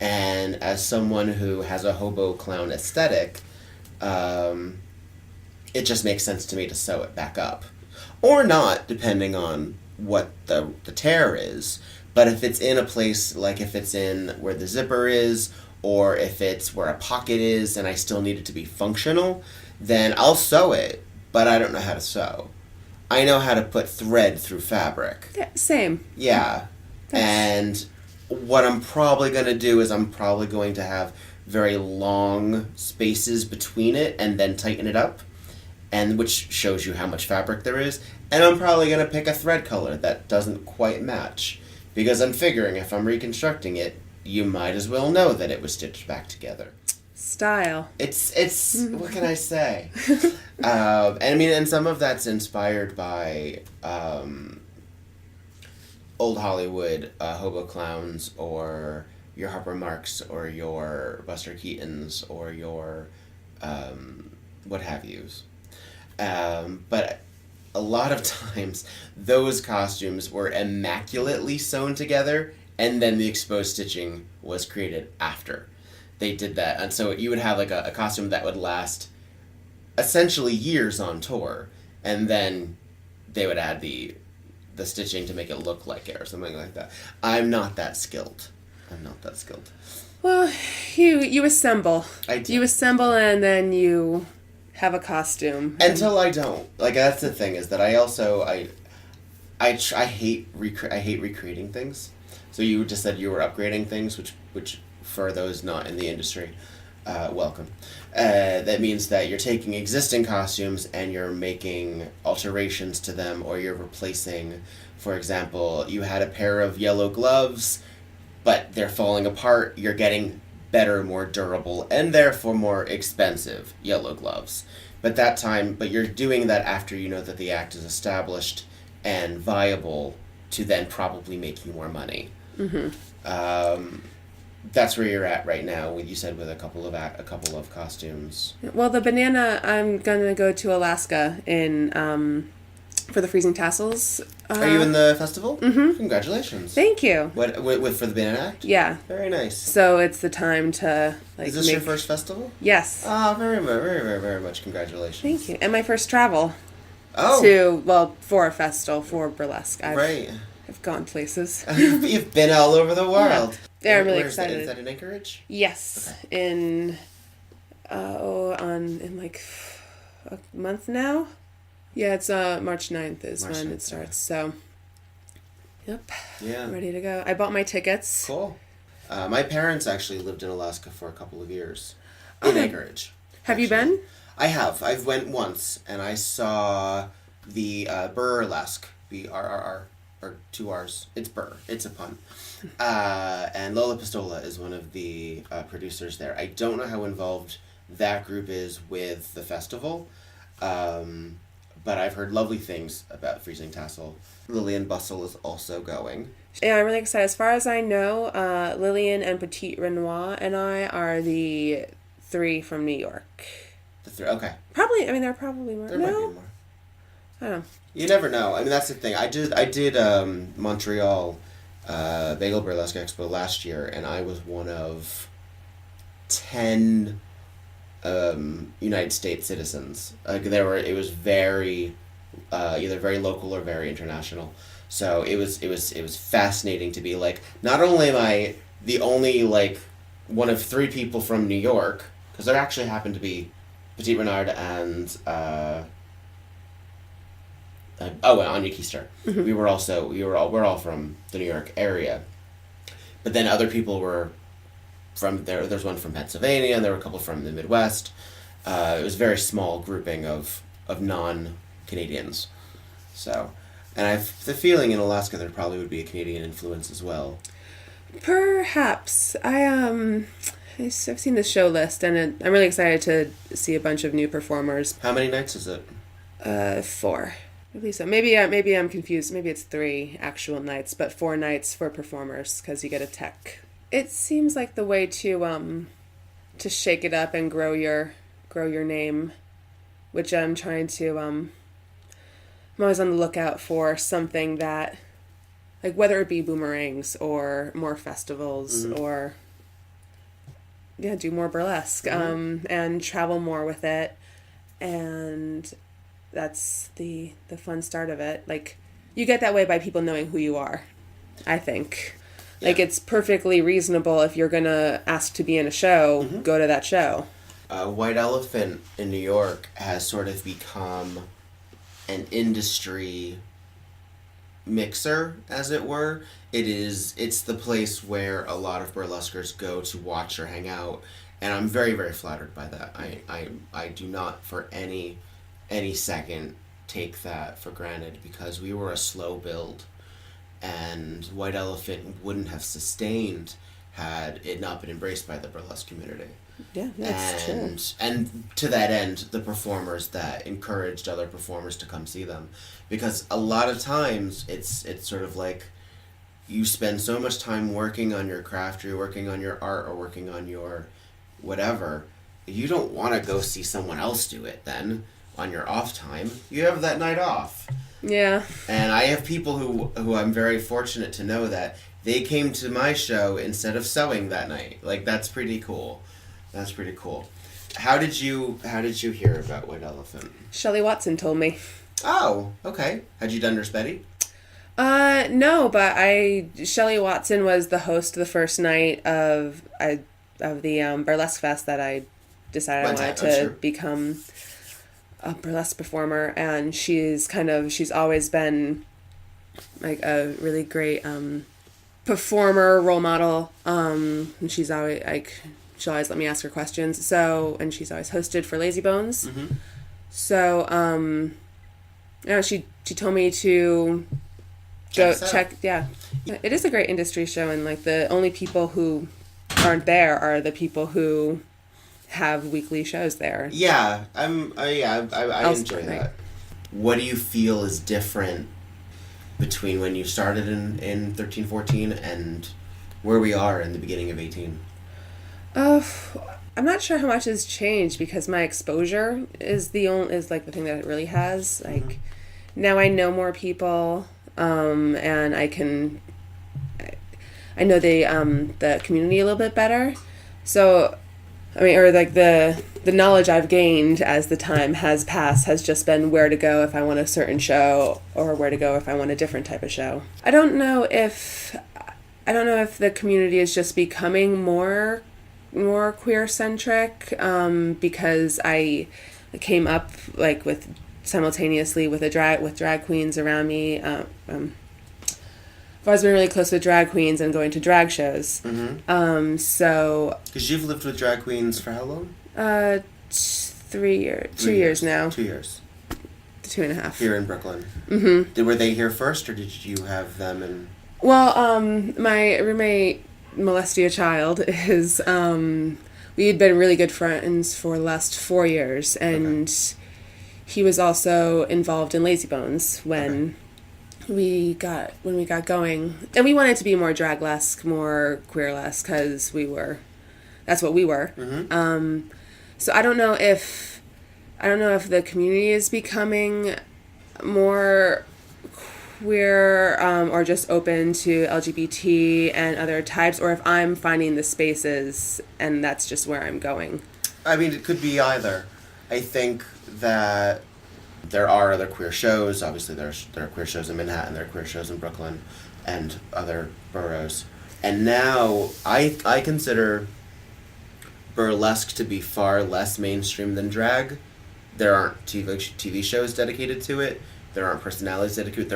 And as someone who has a hobo clown aesthetic, it just makes sense to me to sew it back up. Or not, depending on what the tear is. But if it's in a place, like if it's in where the zipper is, or if it's where a pocket is and I still need it to be functional, then I'll sew it, but I don't know how to sew. I know how to put thread through fabric. Yeah, same. Yeah. And what I'm probably going to do is I'm probably going to have very long spaces between it and then tighten it up, and which shows you how much fabric there is. And I'm probably going to pick a thread color that doesn't quite match. Because I'm figuring if I'm reconstructing it, you might as well know that it was stitched back together. Style. It's what can I say? And I mean, and some of that's inspired by old Hollywood hobo clowns, or your Harper Marks, or your Buster Keatons, or your what have yous. But a lot of times, those costumes were immaculately sewn together, and then the exposed stitching was created after they did that. And so you would have like a costume that would last essentially years on tour, and then they would add the stitching to make it look like it or something like that. I'm not that skilled. Well, you assemble. I do. You assemble, and then you have a costume. Until I don't. Like, that's the thing, is that I also, I hate recreating things. So you just said you were upgrading things, which for those not in the industry, welcome. That means that you're taking existing costumes and you're making alterations to them, or you're replacing, for example, you had a pair of yellow gloves, but they're falling apart. You're getting better, more durable, and therefore more expensive yellow gloves, But you're doing that after you know that the act is established and viable to then probably make you more money. That's where you're at right now. You said with a couple of costumes. Well, the banana, I'm gonna go to Alaska for the Freezing Tassels. Are you in the festival? Mm-hmm. Congratulations. Thank you. What for the Banana Act? Yeah. Very nice. So it's the time to Is this your first festival? Yes. Ah, very, very, very, very much congratulations. Thank you. And my first travel. Oh. For a festival, for burlesque. I've gone places. You've been all over the world. Yeah, I'm really excited. Is that in Anchorage? Yes. Okay. In like a month now. Yeah, it's March 9th is when it starts. So, yep. Yeah. I'm ready to go. I bought my tickets. Cool. My parents actually lived in Alaska for a couple of years. In Anchorage. Have you been? I have. I've went once, and I saw the Burlesque, BRRR, or 2 R's. It's Burr. It's a pun. And Lola Pistola is one of the producers there. I don't know how involved that group is with the festival, but I've heard lovely things about Freezing Tassel. Lillian Bustle is also going. Yeah, I'm really excited. As far as I know, Lillian and Petite Renoir and I are the 3 from New York. The 3, okay. Probably, there are probably more. There might be more. I don't know. You never know. I mean, that's the thing. I did Montreal Bagel Burlesque Expo last year, and I was one of 10 United States citizens. It was very either very local or very international. So it was fascinating to be like, not only am I the only one of 3 people from New York, because there actually happened to be Petite Renard and Anya Keister. Mm-hmm. We're all from the New York area, but then other people were from there. There's one from Pennsylvania, and there were a couple from the Midwest. It was a very small grouping of non-Canadians. So, and I've the feeling in Alaska there probably would be a Canadian influence as well. Perhaps. I've seen the show list, and I'm really excited to see a bunch of new performers. How many nights is it? 4. I believe so. Maybe I'm confused. Maybe it's 3 actual nights, but 4 nights for performers because you get a tech. It seems like the way to shake it up and grow your name, which I'm trying to. I'm always on the lookout for something that, whether it be boomerangs or more festivals or do more burlesque and travel more with it, and that's the fun start of it. You get that way by people knowing who you are, I think. Yeah. It's perfectly reasonable if you're going to ask to be in a show, go to that show. White Elephant in New York has sort of become an industry mixer, as it were. It's the place where a lot of burlesquers go to watch or hang out, and I'm very, very flattered by that. I do not for any second take that for granted, because we were a slow build, and White Elephant wouldn't have sustained had it not been embraced by the burlesque community. Yeah, that's true. And to that end, the performers that encouraged other performers to come see them. Because a lot of times, it's sort of like, you spend so much time working on your craft, or you're working on your art, or working on your whatever, you don't want to go see someone else do it then, on your off time. You have that night off. Yeah. And I have people who I'm very fortunate to know that they came to my show instead of sewing that night. That's pretty cool. That's pretty cool. How did you hear about White Elephant? Shelley Watson told me. Oh, okay. Had you done Nurse Betty? No, but Shelley Watson was the host the first night of the Burlesque Fest that I decided I wanted to become a burlesque performer, and she's always been a really great performer, role model, and she's always she'll always let me ask her questions. So, and she's always hosted for Lazy Bones. Mm-hmm. So, she told me to go check. Yeah, it is a great industry show, and the only people who aren't there are the people who have weekly shows there. Yeah, I enjoy that. What do you feel is different between when you started in 13-14 and where we are in the beginning of 18? I'm not sure how much has changed because my exposure is the thing that it really has. Like, now I know more people, and I know the community a little bit better. So, I mean, or like the knowledge I've gained as the time has passed has just been where to go if I want a certain show or where to go if I want a different type of show. I don't know if the community is just becoming more queer centric, because I came up like simultaneously with drag queens around me. I've always been really close with drag queens and going to drag shows. Mm-hmm. So because you've lived with drag queens for how long? 3 years. 2 years now. 2 years. 2.5. Here in Brooklyn. Mm-hmm. Were they here first, or did you have them in? Well, my roommate Molestia Child is, we had been really good friends for the last 4 years, and he was also involved in Lazy Bones when we got going, and we wanted to be more draglesque, more queerlesque, because that's what we were. Mm-hmm. So I don't know if the community is becoming more queer, or just open to LGBT and other types, or if I'm finding the spaces and that's just where I'm going. I mean, it could be either. I think that there are other queer shows. Obviously, there are queer shows in Manhattan, there are queer shows in Brooklyn and other boroughs. And now I consider burlesque to be far less mainstream than drag. There aren't TV shows dedicated to it. There aren't personalities dedicated.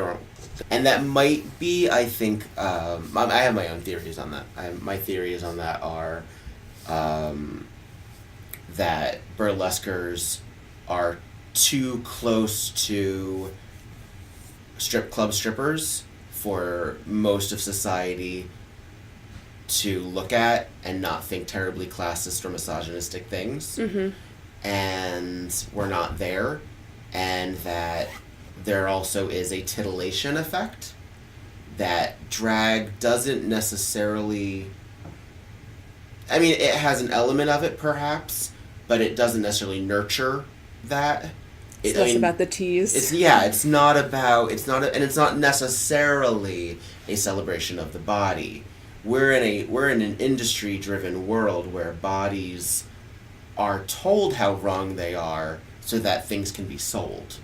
And that might be, I think, I have my own theories on that. My theories on that are that burlesquers are too close to strip club strippers for most of society to look at and not think terribly classist or misogynistic things. Mm-hmm. And we're not there. And that there also is a titillation effect, that drag doesn't necessarily... I mean, it has an element of it, perhaps, but it doesn't necessarily nurture that. It's less about the tease. It's not necessarily a celebration of the body. We're in an industry-driven world where bodies are told how wrong they are so that things can be sold.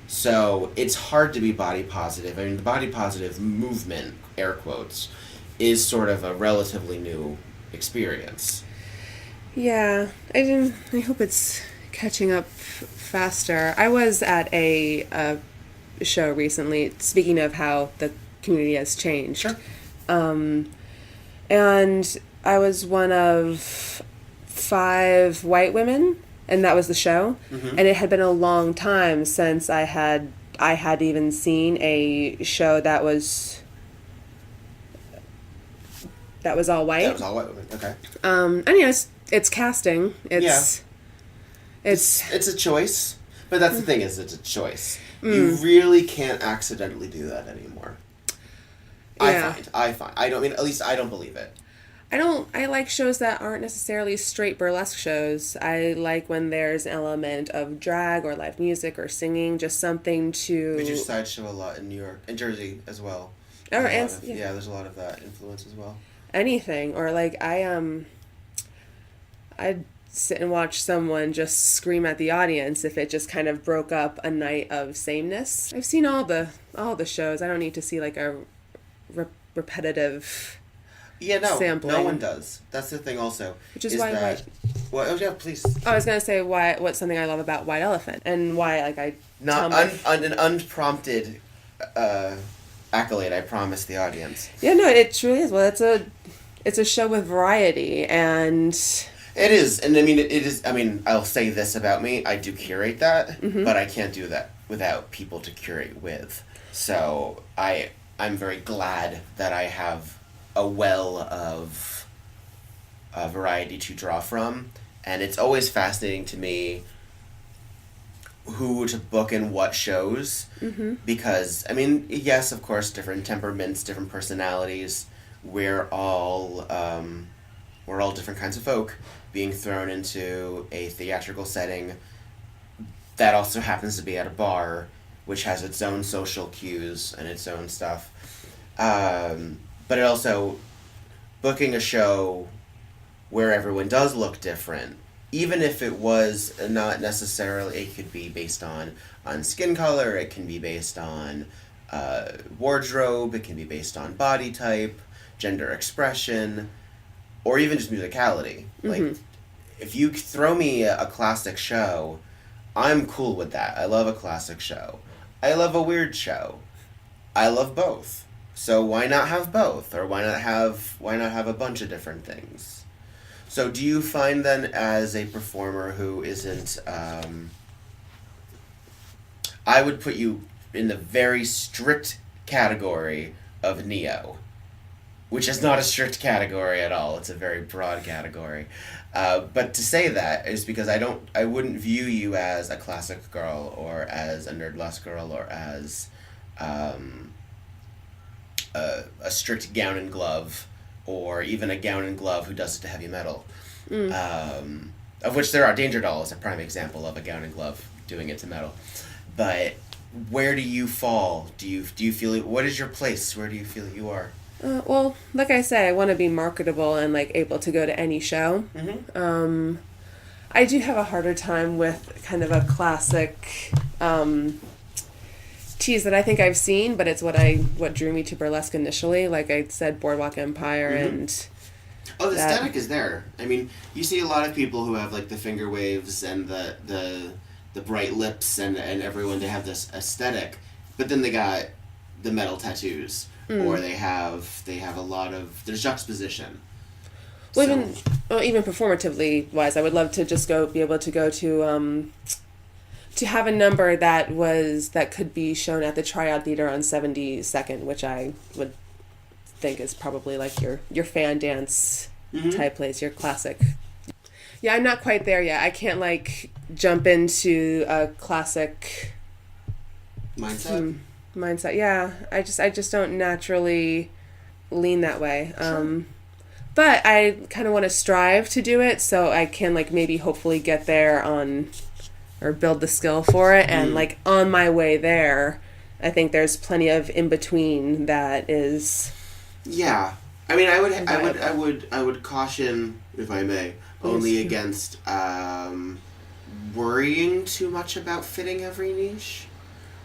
So it's hard to be body positive. I mean, the body positive movement, air quotes, is sort of a relatively new experience. Yeah, I hope it's catching up faster. I was at a show recently, speaking of how the community has changed. Sure. And I was one of 5 white women, and that was the show. Mm-hmm. And it had been a long time since I had even seen a show that was all white. That was all white women. Okay. And it's casting. It's a choice, but that's the thing, is it's a choice. You really can't accidentally do that anymore. Yeah. I find. I don't mean, at least I don't believe it. I like shows that aren't necessarily straight burlesque shows. I like when there's an element of drag or live music or singing, just something to... We do Sideshow a lot in New York, in Jersey as well. There's a lot of that influence as well. Anything, or like I'd sit and watch someone just scream at the audience if it just kind of broke up a night of sameness. I've seen all the shows. I don't need to see like a repetitive... Yeah, no, sampling. No one does. That's the thing also. Which is why that... Well, oh yeah, please. I was going to say what's something I love about White Elephant, and why, like, I... Not an unprompted accolade, I promise the audience. Yeah, no, it truly is. Well, it's a show with variety, and... It is, and I mean, it is, I mean, I'll say this about me, I do curate that, but I can't do that without people to curate with. So, I'm very glad that I have a well of variety to draw from, And it's always fascinating to me who to book in what shows. Because, I mean, yes, of course, different temperaments, different personalities. We're all different kinds of folk being thrown into a theatrical setting that also happens to be at a bar, which has its own social cues and its own stuff. But it also, booking a show where everyone does look different, even if it was not necessarily, it could be based on skin color, it can be based on wardrobe, it can be based on body type, gender expression, or even just musicality. Like, if you throw me a classic show, I'm cool with that. I love a classic show. I love a weird show. I love both. So why not have both? Or why not have a bunch of different things? So do you find then, as a performer who isn't, I would put you in the very strict category of neo, which is not a strict category at all. It's a very broad category. But to say that is because I wouldn't view you as a classic girl, or as a nerdless girl, or as a strict gown and glove, or even a gown and glove who does it to heavy metal. Of which there are. Danger Doll is a prime example of a gown and glove doing it to metal. But where do you fall? Do you feel, what is your place? Where do you feel you are? Well, like I say, I want to be marketable and like able to go to any show. I do have a harder time with kind of a classic tease that I think I've seen, but it's what drew me to burlesque initially. Like I said, Boardwalk Empire and. Oh, the aesthetic is there. I mean, you see a lot of people who have like the finger waves and the bright lips and everyone, they have this aesthetic, but then they got the metal tattoos. Or they have a lot of, there's juxtaposition. Well, even performatively wise, I would love to just be able to go to have a number that could be shown at the Triad Theater on 72nd, which I would think is probably like your fan dance type place, your classic. Yeah, I'm not quite there yet. I can't like jump into a classic mindset. Yeah, I just don't naturally lean that way. But I kind of want to strive to do it, so I can like maybe hopefully get there or build the skill for it, and like on my way there, I think there's plenty of in between that is. Yeah, I mean, I would caution, if I may, only against worrying too much about fitting every niche.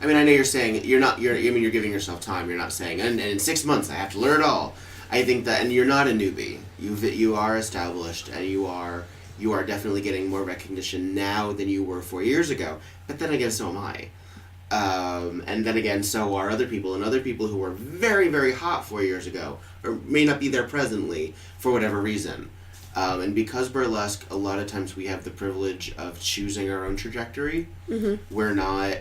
I mean, I know you're saying you're giving yourself time. You're not saying, and in 6 months I have to learn it all. I think that, and you're not a newbie. You are established, and you are definitely getting more recognition now than you were 4 years ago. But then again, so am I. And then again, so are other people, and other people who were very, very hot 4 years ago, or may not be there presently for whatever reason. And because burlesque, a lot of times we have the privilege of choosing our own trajectory. We're not,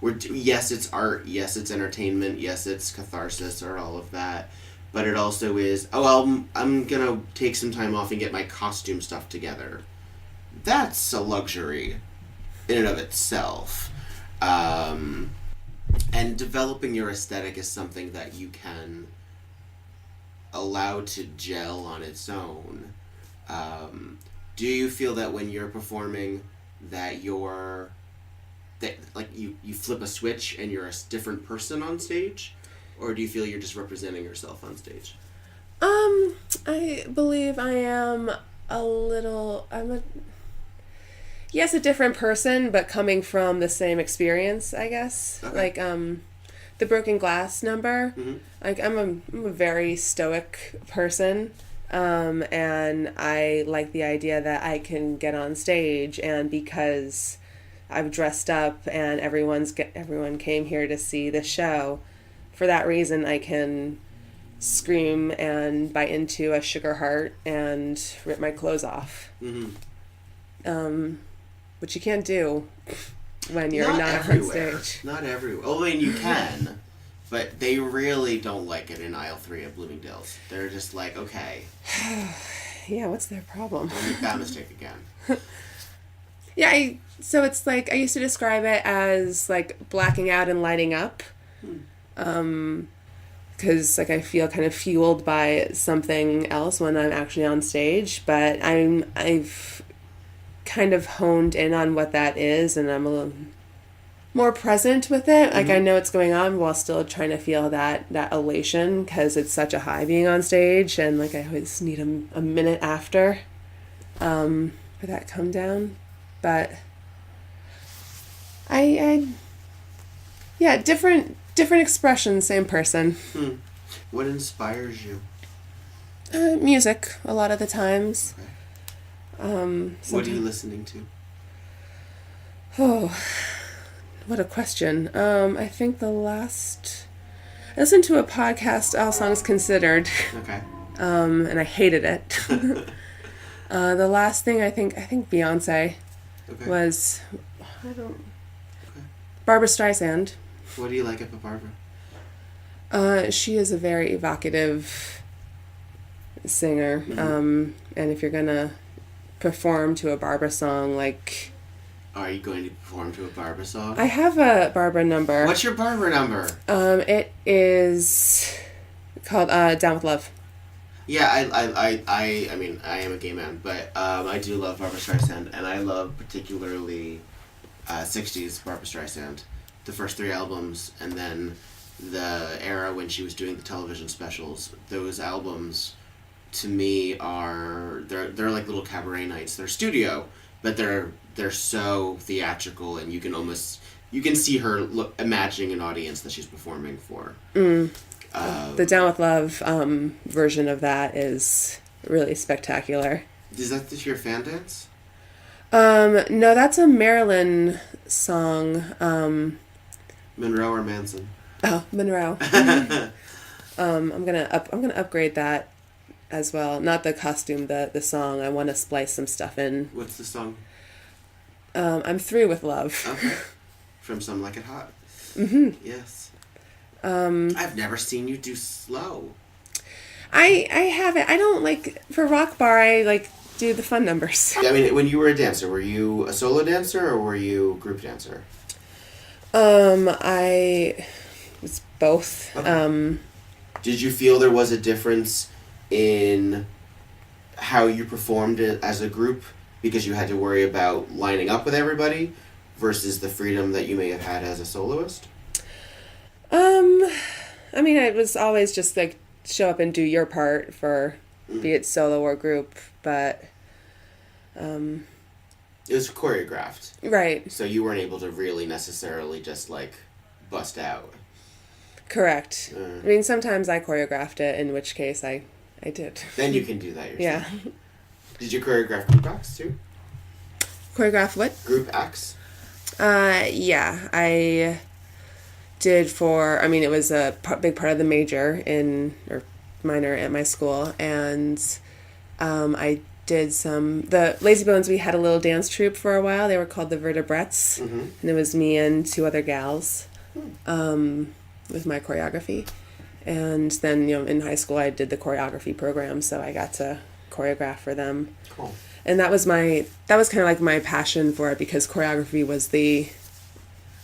yes, it's art, yes, it's entertainment, yes, it's catharsis, or all of that. But it also is, I'm gonna take some time off and get my costume stuff together. That's a luxury in and of itself. And developing your aesthetic is something that you can allow to gel on its own. Do you feel that when you're performing that you flip a switch and you're a different person on stage? Or do you feel you're just representing yourself on stage? I believe I am yes, a different person, but coming from the same experience, I guess. Okay. Like, the broken glass number, like I'm a very stoic person, and I like the idea that I can get on stage, and because I've dressed up and everyone came here to see the show, for that reason I can scream and bite into a sugar heart and rip my clothes off. Which you can't do when you're not on stage. Not everywhere. Oh, I mean, you can, but they really don't like it in aisle 3 at Bloomingdale's. They're just like, okay. Yeah, what's their problem? Don't make that mistake again. Yeah, so it's like, I used to describe it as like blacking out and lighting up. Because like I feel kind of fueled by something else when I'm actually on stage, but I've kind of honed in on what that is, and I'm a little more present with it. Like I know what's going on while still trying to feel that elation, because it's such a high being on stage, and like I always need a minute after for that come down. But different expressions, same person. What inspires you? Music, a lot of the times. Okay. What are you listening to? Oh, what a question. I think I listened to a podcast, All Songs Considered. Okay. And I hated it. The last thing I think Beyonce was, Barbra Streisand. What do you like about Barbra? She is a very evocative singer. And if you're gonna perform to a Barbra song, like... Are you going to perform to a Barbra song? I have a Barbra number. What's your Barbra number? It is called Down with Love. Yeah, I mean, I am a gay man, but I do love Barbra Streisand, and I love particularly 60s Barbra Streisand. The first 3 albums, and then the era when she was doing the television specials. Those albums, to me, they're like little cabaret nights. They're studio, but they're so theatrical, and you can see her imagining an audience that she's performing for. The Down with Love version of that is really spectacular. Is that your fan dance? No, that's a Marilyn song. Monroe or Manson? Oh, Monroe. I'm gonna upgrade that as well. Not the costume, the song. I want to splice some stuff in. What's the song? I'm Through with Love. Okay. From Some Like It Hot. Yes. I've never seen you do slow. I haven't. I don't like, for Rock Bar, I like do the fun numbers. I mean, when you were a dancer, were you a solo dancer or were you a group dancer? I was both. Okay. Did you feel there was a difference in how you performed it as a group because you had to worry about lining up with everybody versus the freedom that you may have had as a soloist? I mean, it was always just like show up and do your part for be it solo or group, but it was choreographed. Right. So you weren't able to really necessarily just like bust out. Correct. I mean, sometimes I choreographed it, in which case I did. Then you can do that yourself. Yeah. Did you choreograph group acts too? Choreograph what? Group acts? Yeah. I did it was a big part of the major or minor at my school, and I did the Lazy Bones. We had a little dance troupe for a while. They were called the Vertebrettes, and it was me and 2 other gals with my choreography. And then, in high school I did the choreography program, so I got to choreograph for them. Cool. And that was kind of like my passion for it, because choreography was the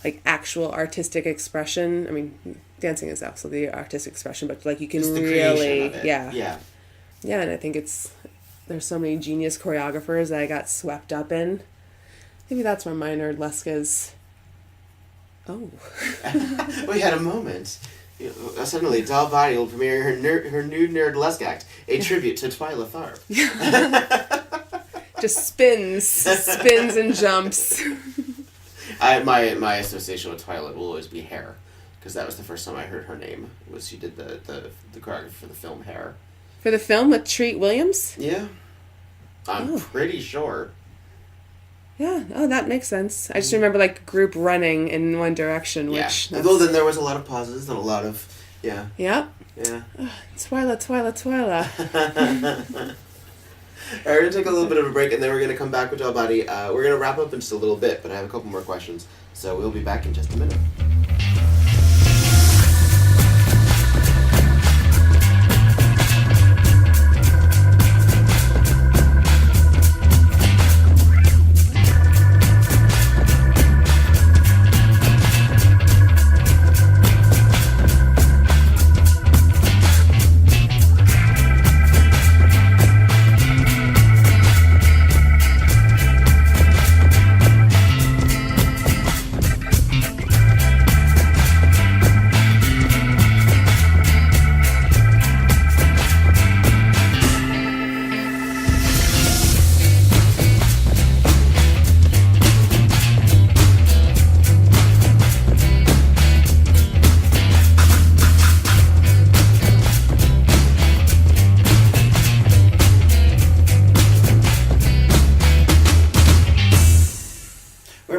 like actual artistic expression. I mean, dancing is also the artistic expression, but like you can really, yeah, and I think there's so many genius choreographers that I got swept up in. Maybe that's where my nerdlesque is. Oh, we had a moment. Suddenly, Doll Body will premiere her new nerdlesque act, a tribute to Twyla Tharp. Just spins and jumps. My association with Twilight will always be Hair, because that was the first time I heard her name. She did the choreography for the film Hair. For the film with Treat Williams? Yeah. I'm pretty sure. Yeah, that makes sense. I just remember like group running in one direction, which... Yeah, well then there was a lot of pauses and a lot of... Yeah. Yep. Yeah. Twyla. Alright, we're going to take a little bit of a break, and then we're going to come back with Doll Body. We're going to wrap up in just a little bit, but I have a couple more questions, so we'll be back in just a minute.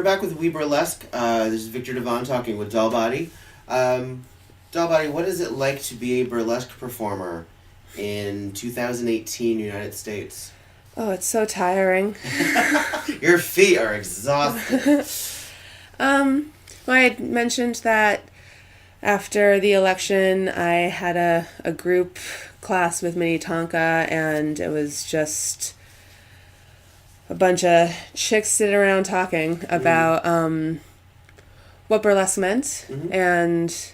back with WEBurlesque. This is Victor Devon talking with Dollbody. Dollbody, what is it like to be a burlesque performer in 2018 United States? Oh, it's so tiring. Your feet are exhausted. Well, I had mentioned that after the election, I had a group class with Minnetonka, and it was just a bunch of chicks sitting around talking about what burlesque meant. And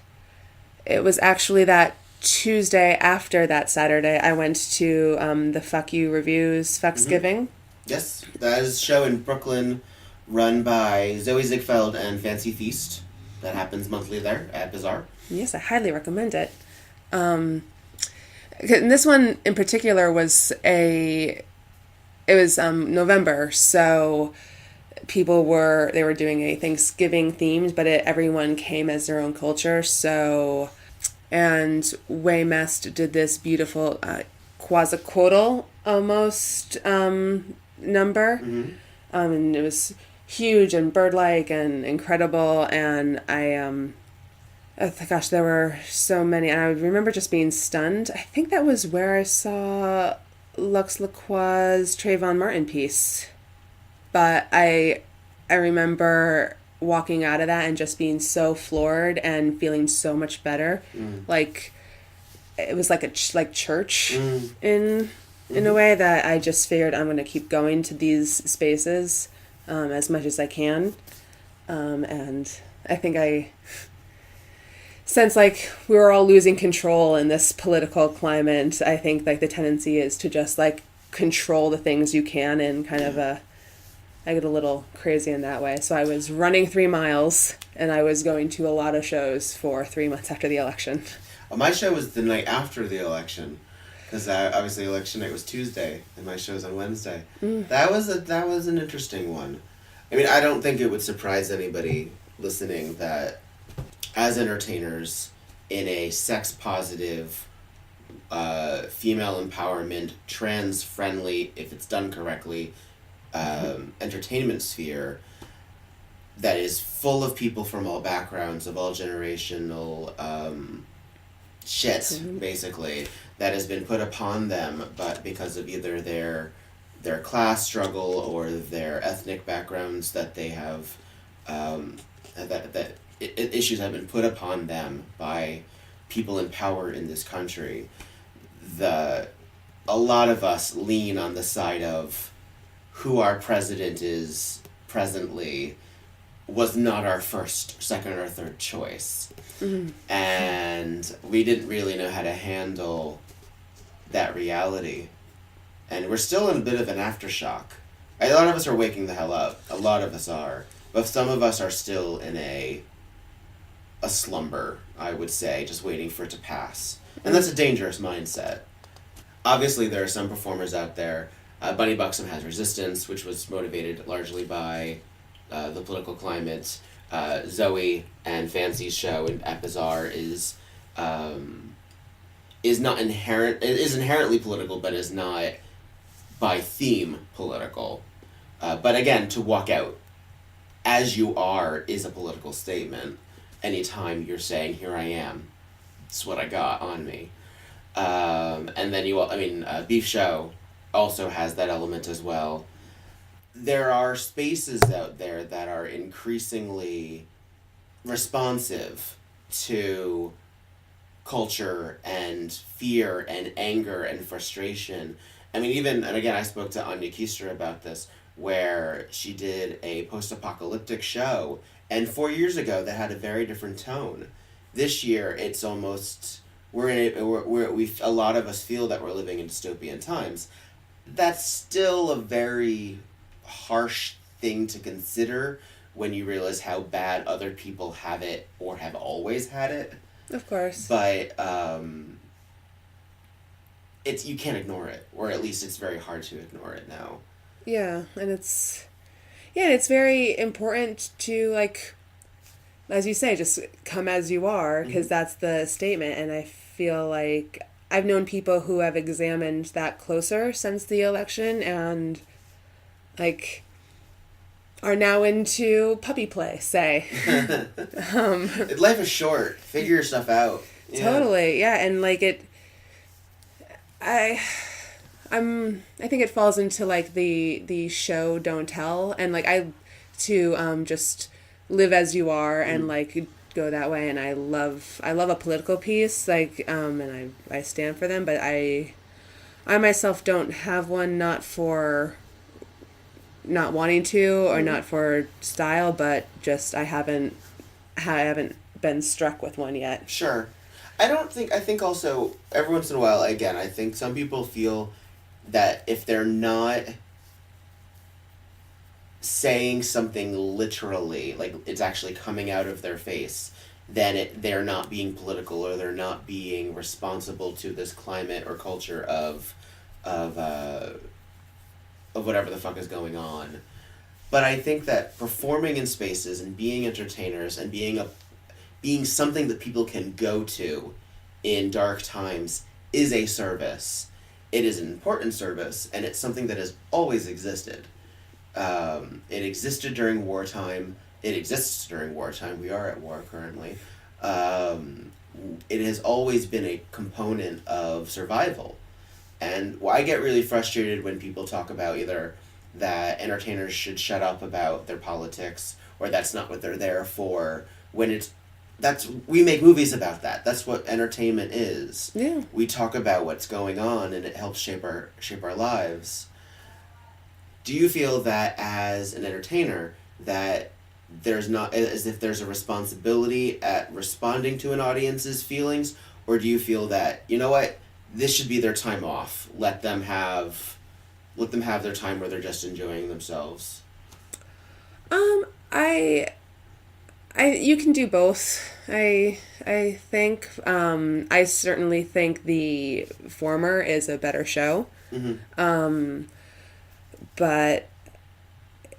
it was actually that Tuesday after that Saturday, I went to the Fuck You Reviews Fucksgiving. Yes, that is a show in Brooklyn run by Zoe Ziegfeld and Fancy Feast. That happens monthly there at Bazaar. Yes, I highly recommend it. And this one in particular was November, so they were doing a Thanksgiving themed, but everyone came as their own culture. So, and Waymest did this beautiful Quetzalcoatl almost number, and it was huge and bird-like and incredible, and gosh, there were so many, and I remember just being stunned. I think that was where I saw Lux Lacroix's Trayvon Martin piece, but I remember walking out of that and just being so floored and feeling so much better. Like it was like church in a way that I just figured I'm going to keep going to these spaces as much as I can, and I think since like we were all losing control in this political climate, I think like the tendency is to just like control the things you can, and kind of I get a little crazy in that way. So I was running 3 miles, and I was going to a lot of shows for 3 months after the election. Well, my show was the night after the election, because obviously election night was Tuesday, and my show's on Wednesday. That was an interesting one. I mean, I don't think it would surprise anybody listening that as entertainers in a sex-positive, female empowerment, trans-friendly, if it's done correctly, entertainment sphere that is full of people from all backgrounds, of all generational shit, basically, that has been put upon them, but because of either their class struggle or their ethnic backgrounds that they have, issues have been put upon them by people in power in this country. A lot of us lean on the side of who our president is presently was not our first, second, or third choice. And we didn't really know how to handle that reality. And we're still in a bit of an aftershock. A lot of us are waking the hell up. A lot of us are. But some of us are still in a slumber, I would say, just waiting for it to pass. And that's a dangerous mindset. Obviously, there are some performers out there. Bunny Buxom has Resistance, which was motivated largely by the political climate. Zoe and Fancy's show at Bazaar is not inherently political, but is not by theme political. But again, to walk out as you are is a political statement. Anytime you're saying, "Here I am, it's what I got on me," and then Beef Show also has that element as well. There are spaces out there that are increasingly responsive to culture and fear and anger and frustration. I mean, and again, I spoke to Anya Keister about this, where she did a post-apocalyptic show, and 4 years ago that had a very different tone. This year, it's almost a lot of us feel that we're living in dystopian times. That's still a very harsh thing to consider when you realize how bad other people have it or have always had it. Of course. But you can't ignore it, or at least it's very hard to ignore it now. Yeah, and it's very important to, like, as you say, just come as you are, because that's the statement. And I feel like I've known people who have examined that closer since the election, and like are now into puppy play, say. Life is short. Figure your stuff out. Yeah. Totally, yeah, and like I think it falls into like the show don't tell, and like I to just live as you are and like go that way, and I love a political piece, like and I stand for them, but I myself don't have one, not for not wanting to or not for style, but just I haven't been struck with one yet. Sure. I think also every once in a while, again, I think some people feel that if they're not saying something literally, like it's actually coming out of their face, then they're not being political, or they're not being responsible to this climate or culture of whatever the fuck is going on. But I think that performing in spaces and being entertainers and being something that people can go to in dark times is a service. It is an important service, and it's something that has always existed. It existed during wartime. It exists during wartime. We are at war currently. It has always been a component of survival. And I get really frustrated when people talk about either that entertainers should shut up about their politics, or that's not what they're there for, when we make movies about that. That's what entertainment is. Yeah. We talk about what's going on, and it helps shape our lives. Do you feel that as an entertainer that there's not, as if there's a responsibility at responding to an audience's feelings, or do you feel that, you know what, this should be their time off. Let them have their time where they're just enjoying themselves? You can do both. I think I certainly think the former is a better show. Mm-hmm. But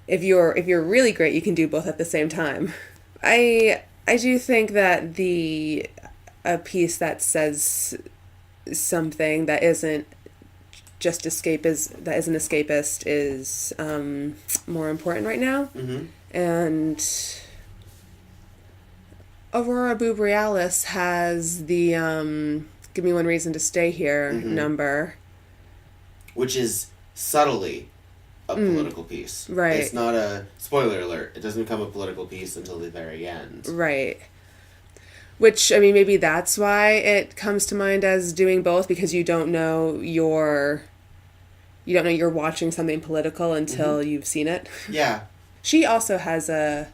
if you're really great, you can do both at the same time. I do think that a piece that says something that isn't just escapist is more important right now. Mm-hmm. And Aurora Borealis has the "Give Me One Reason to Stay Here" number, which is subtly a political piece. Right. It's not a spoiler alert. It doesn't become a political piece until the very end. Right. Which, I mean, maybe that's why it comes to mind as doing both, because you don't know you're watching something political until you've seen it. Yeah. She also has a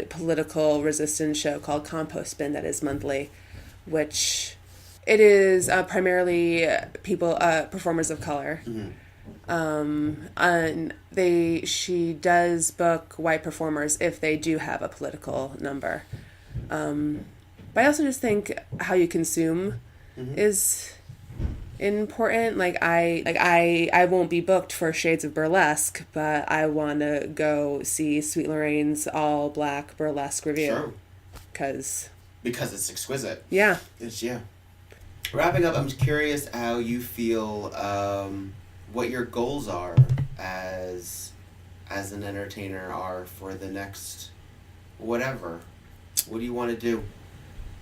political resistance show called Compost Bin that is monthly, which it is primarily performers of color. Mm-hmm. And she does book white performers if they do have a political number. But I also just think how you consume is important. Like I won't be booked for Shades of Burlesque, but I want to go see Sweet Lorraine's all black burlesque review. Sure. Because it's exquisite. Yeah. Yeah. Wrapping up, I'm curious how you feel, what your goals are as an entertainer are for the next whatever. What do you want to do?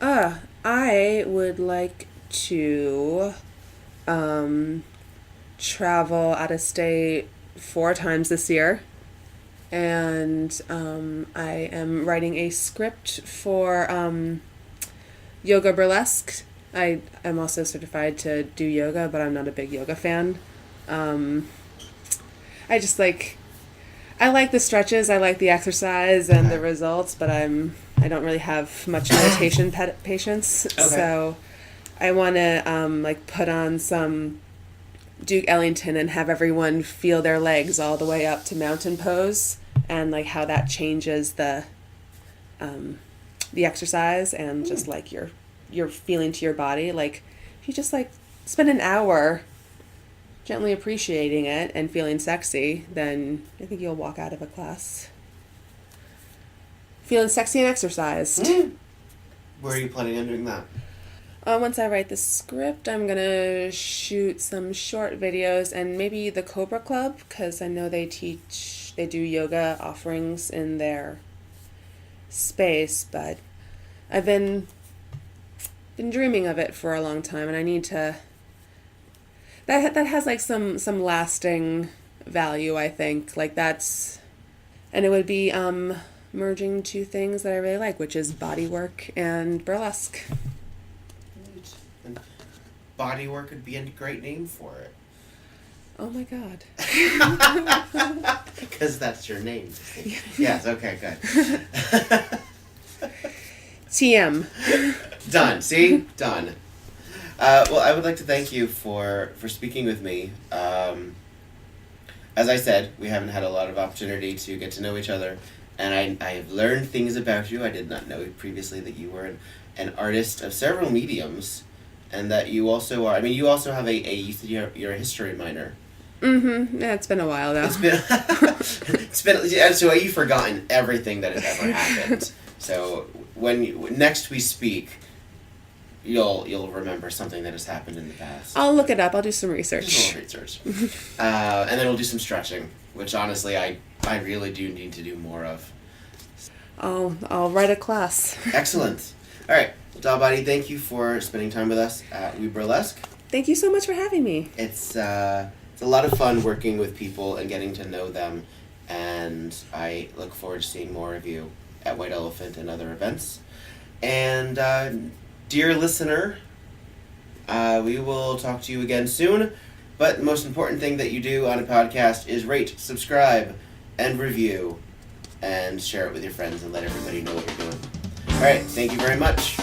I would like to travel out of state 4 times this year. And I am writing a script for yoga burlesque. I am also certified to do yoga, but I'm not a big yoga fan. I like the stretches, I like the exercise and the results, but I don't really have much meditation patience. Okay. So I want to put on some Duke Ellington and have everyone feel their legs all the way up to mountain pose, and like how that changes the exercise and just like your feeling to your body. Like if you just like spend an hour gently appreciating it and feeling sexy, then I think you'll walk out of a class feeling sexy and exercised. Where are you planning on doing that? Once I write the script, I'm going to shoot some short videos and maybe the Cobra Club, because I know they teach teach. They do yoga offerings in their space, but I've been dreaming of it for a long time, and I need to. That has like some lasting value, I think. Like that's, and it would be merging two things that I really like, which is bodywork and burlesque. And bodywork would be a great name for it. Oh my God. Because that's your name. Yes, okay, good. TM. Done. See? Done. Well, I would like to thank you for speaking with me. As I said, we haven't had a lot of opportunity to get to know each other, and I have learned things about you. I did not know previously that you were an artist of several mediums, and that you also are. I mean, you also have you said you're a history minor. Mm-hmm. Yeah, it's been a while though. It's been so you've forgotten everything that has ever happened. So when next we speak, you'll remember something that has happened in the past. I'll look it up. I'll do some research. Just a little research. And then we'll do some stretching, which honestly I really do need to do more of. I'll write a class. Excellent. All right, Dalbody, thank you for spending time with us at WEBurlesque. Thank you so much for having me. It's a lot of fun working with people and getting to know them, and I look forward to seeing more of you at White Elephant and other events. And dear listener, we will talk to you again soon, but the most important thing that you do on a podcast is rate, subscribe, and review, and share it with your friends and let everybody know what you're doing. All right, thank you very much.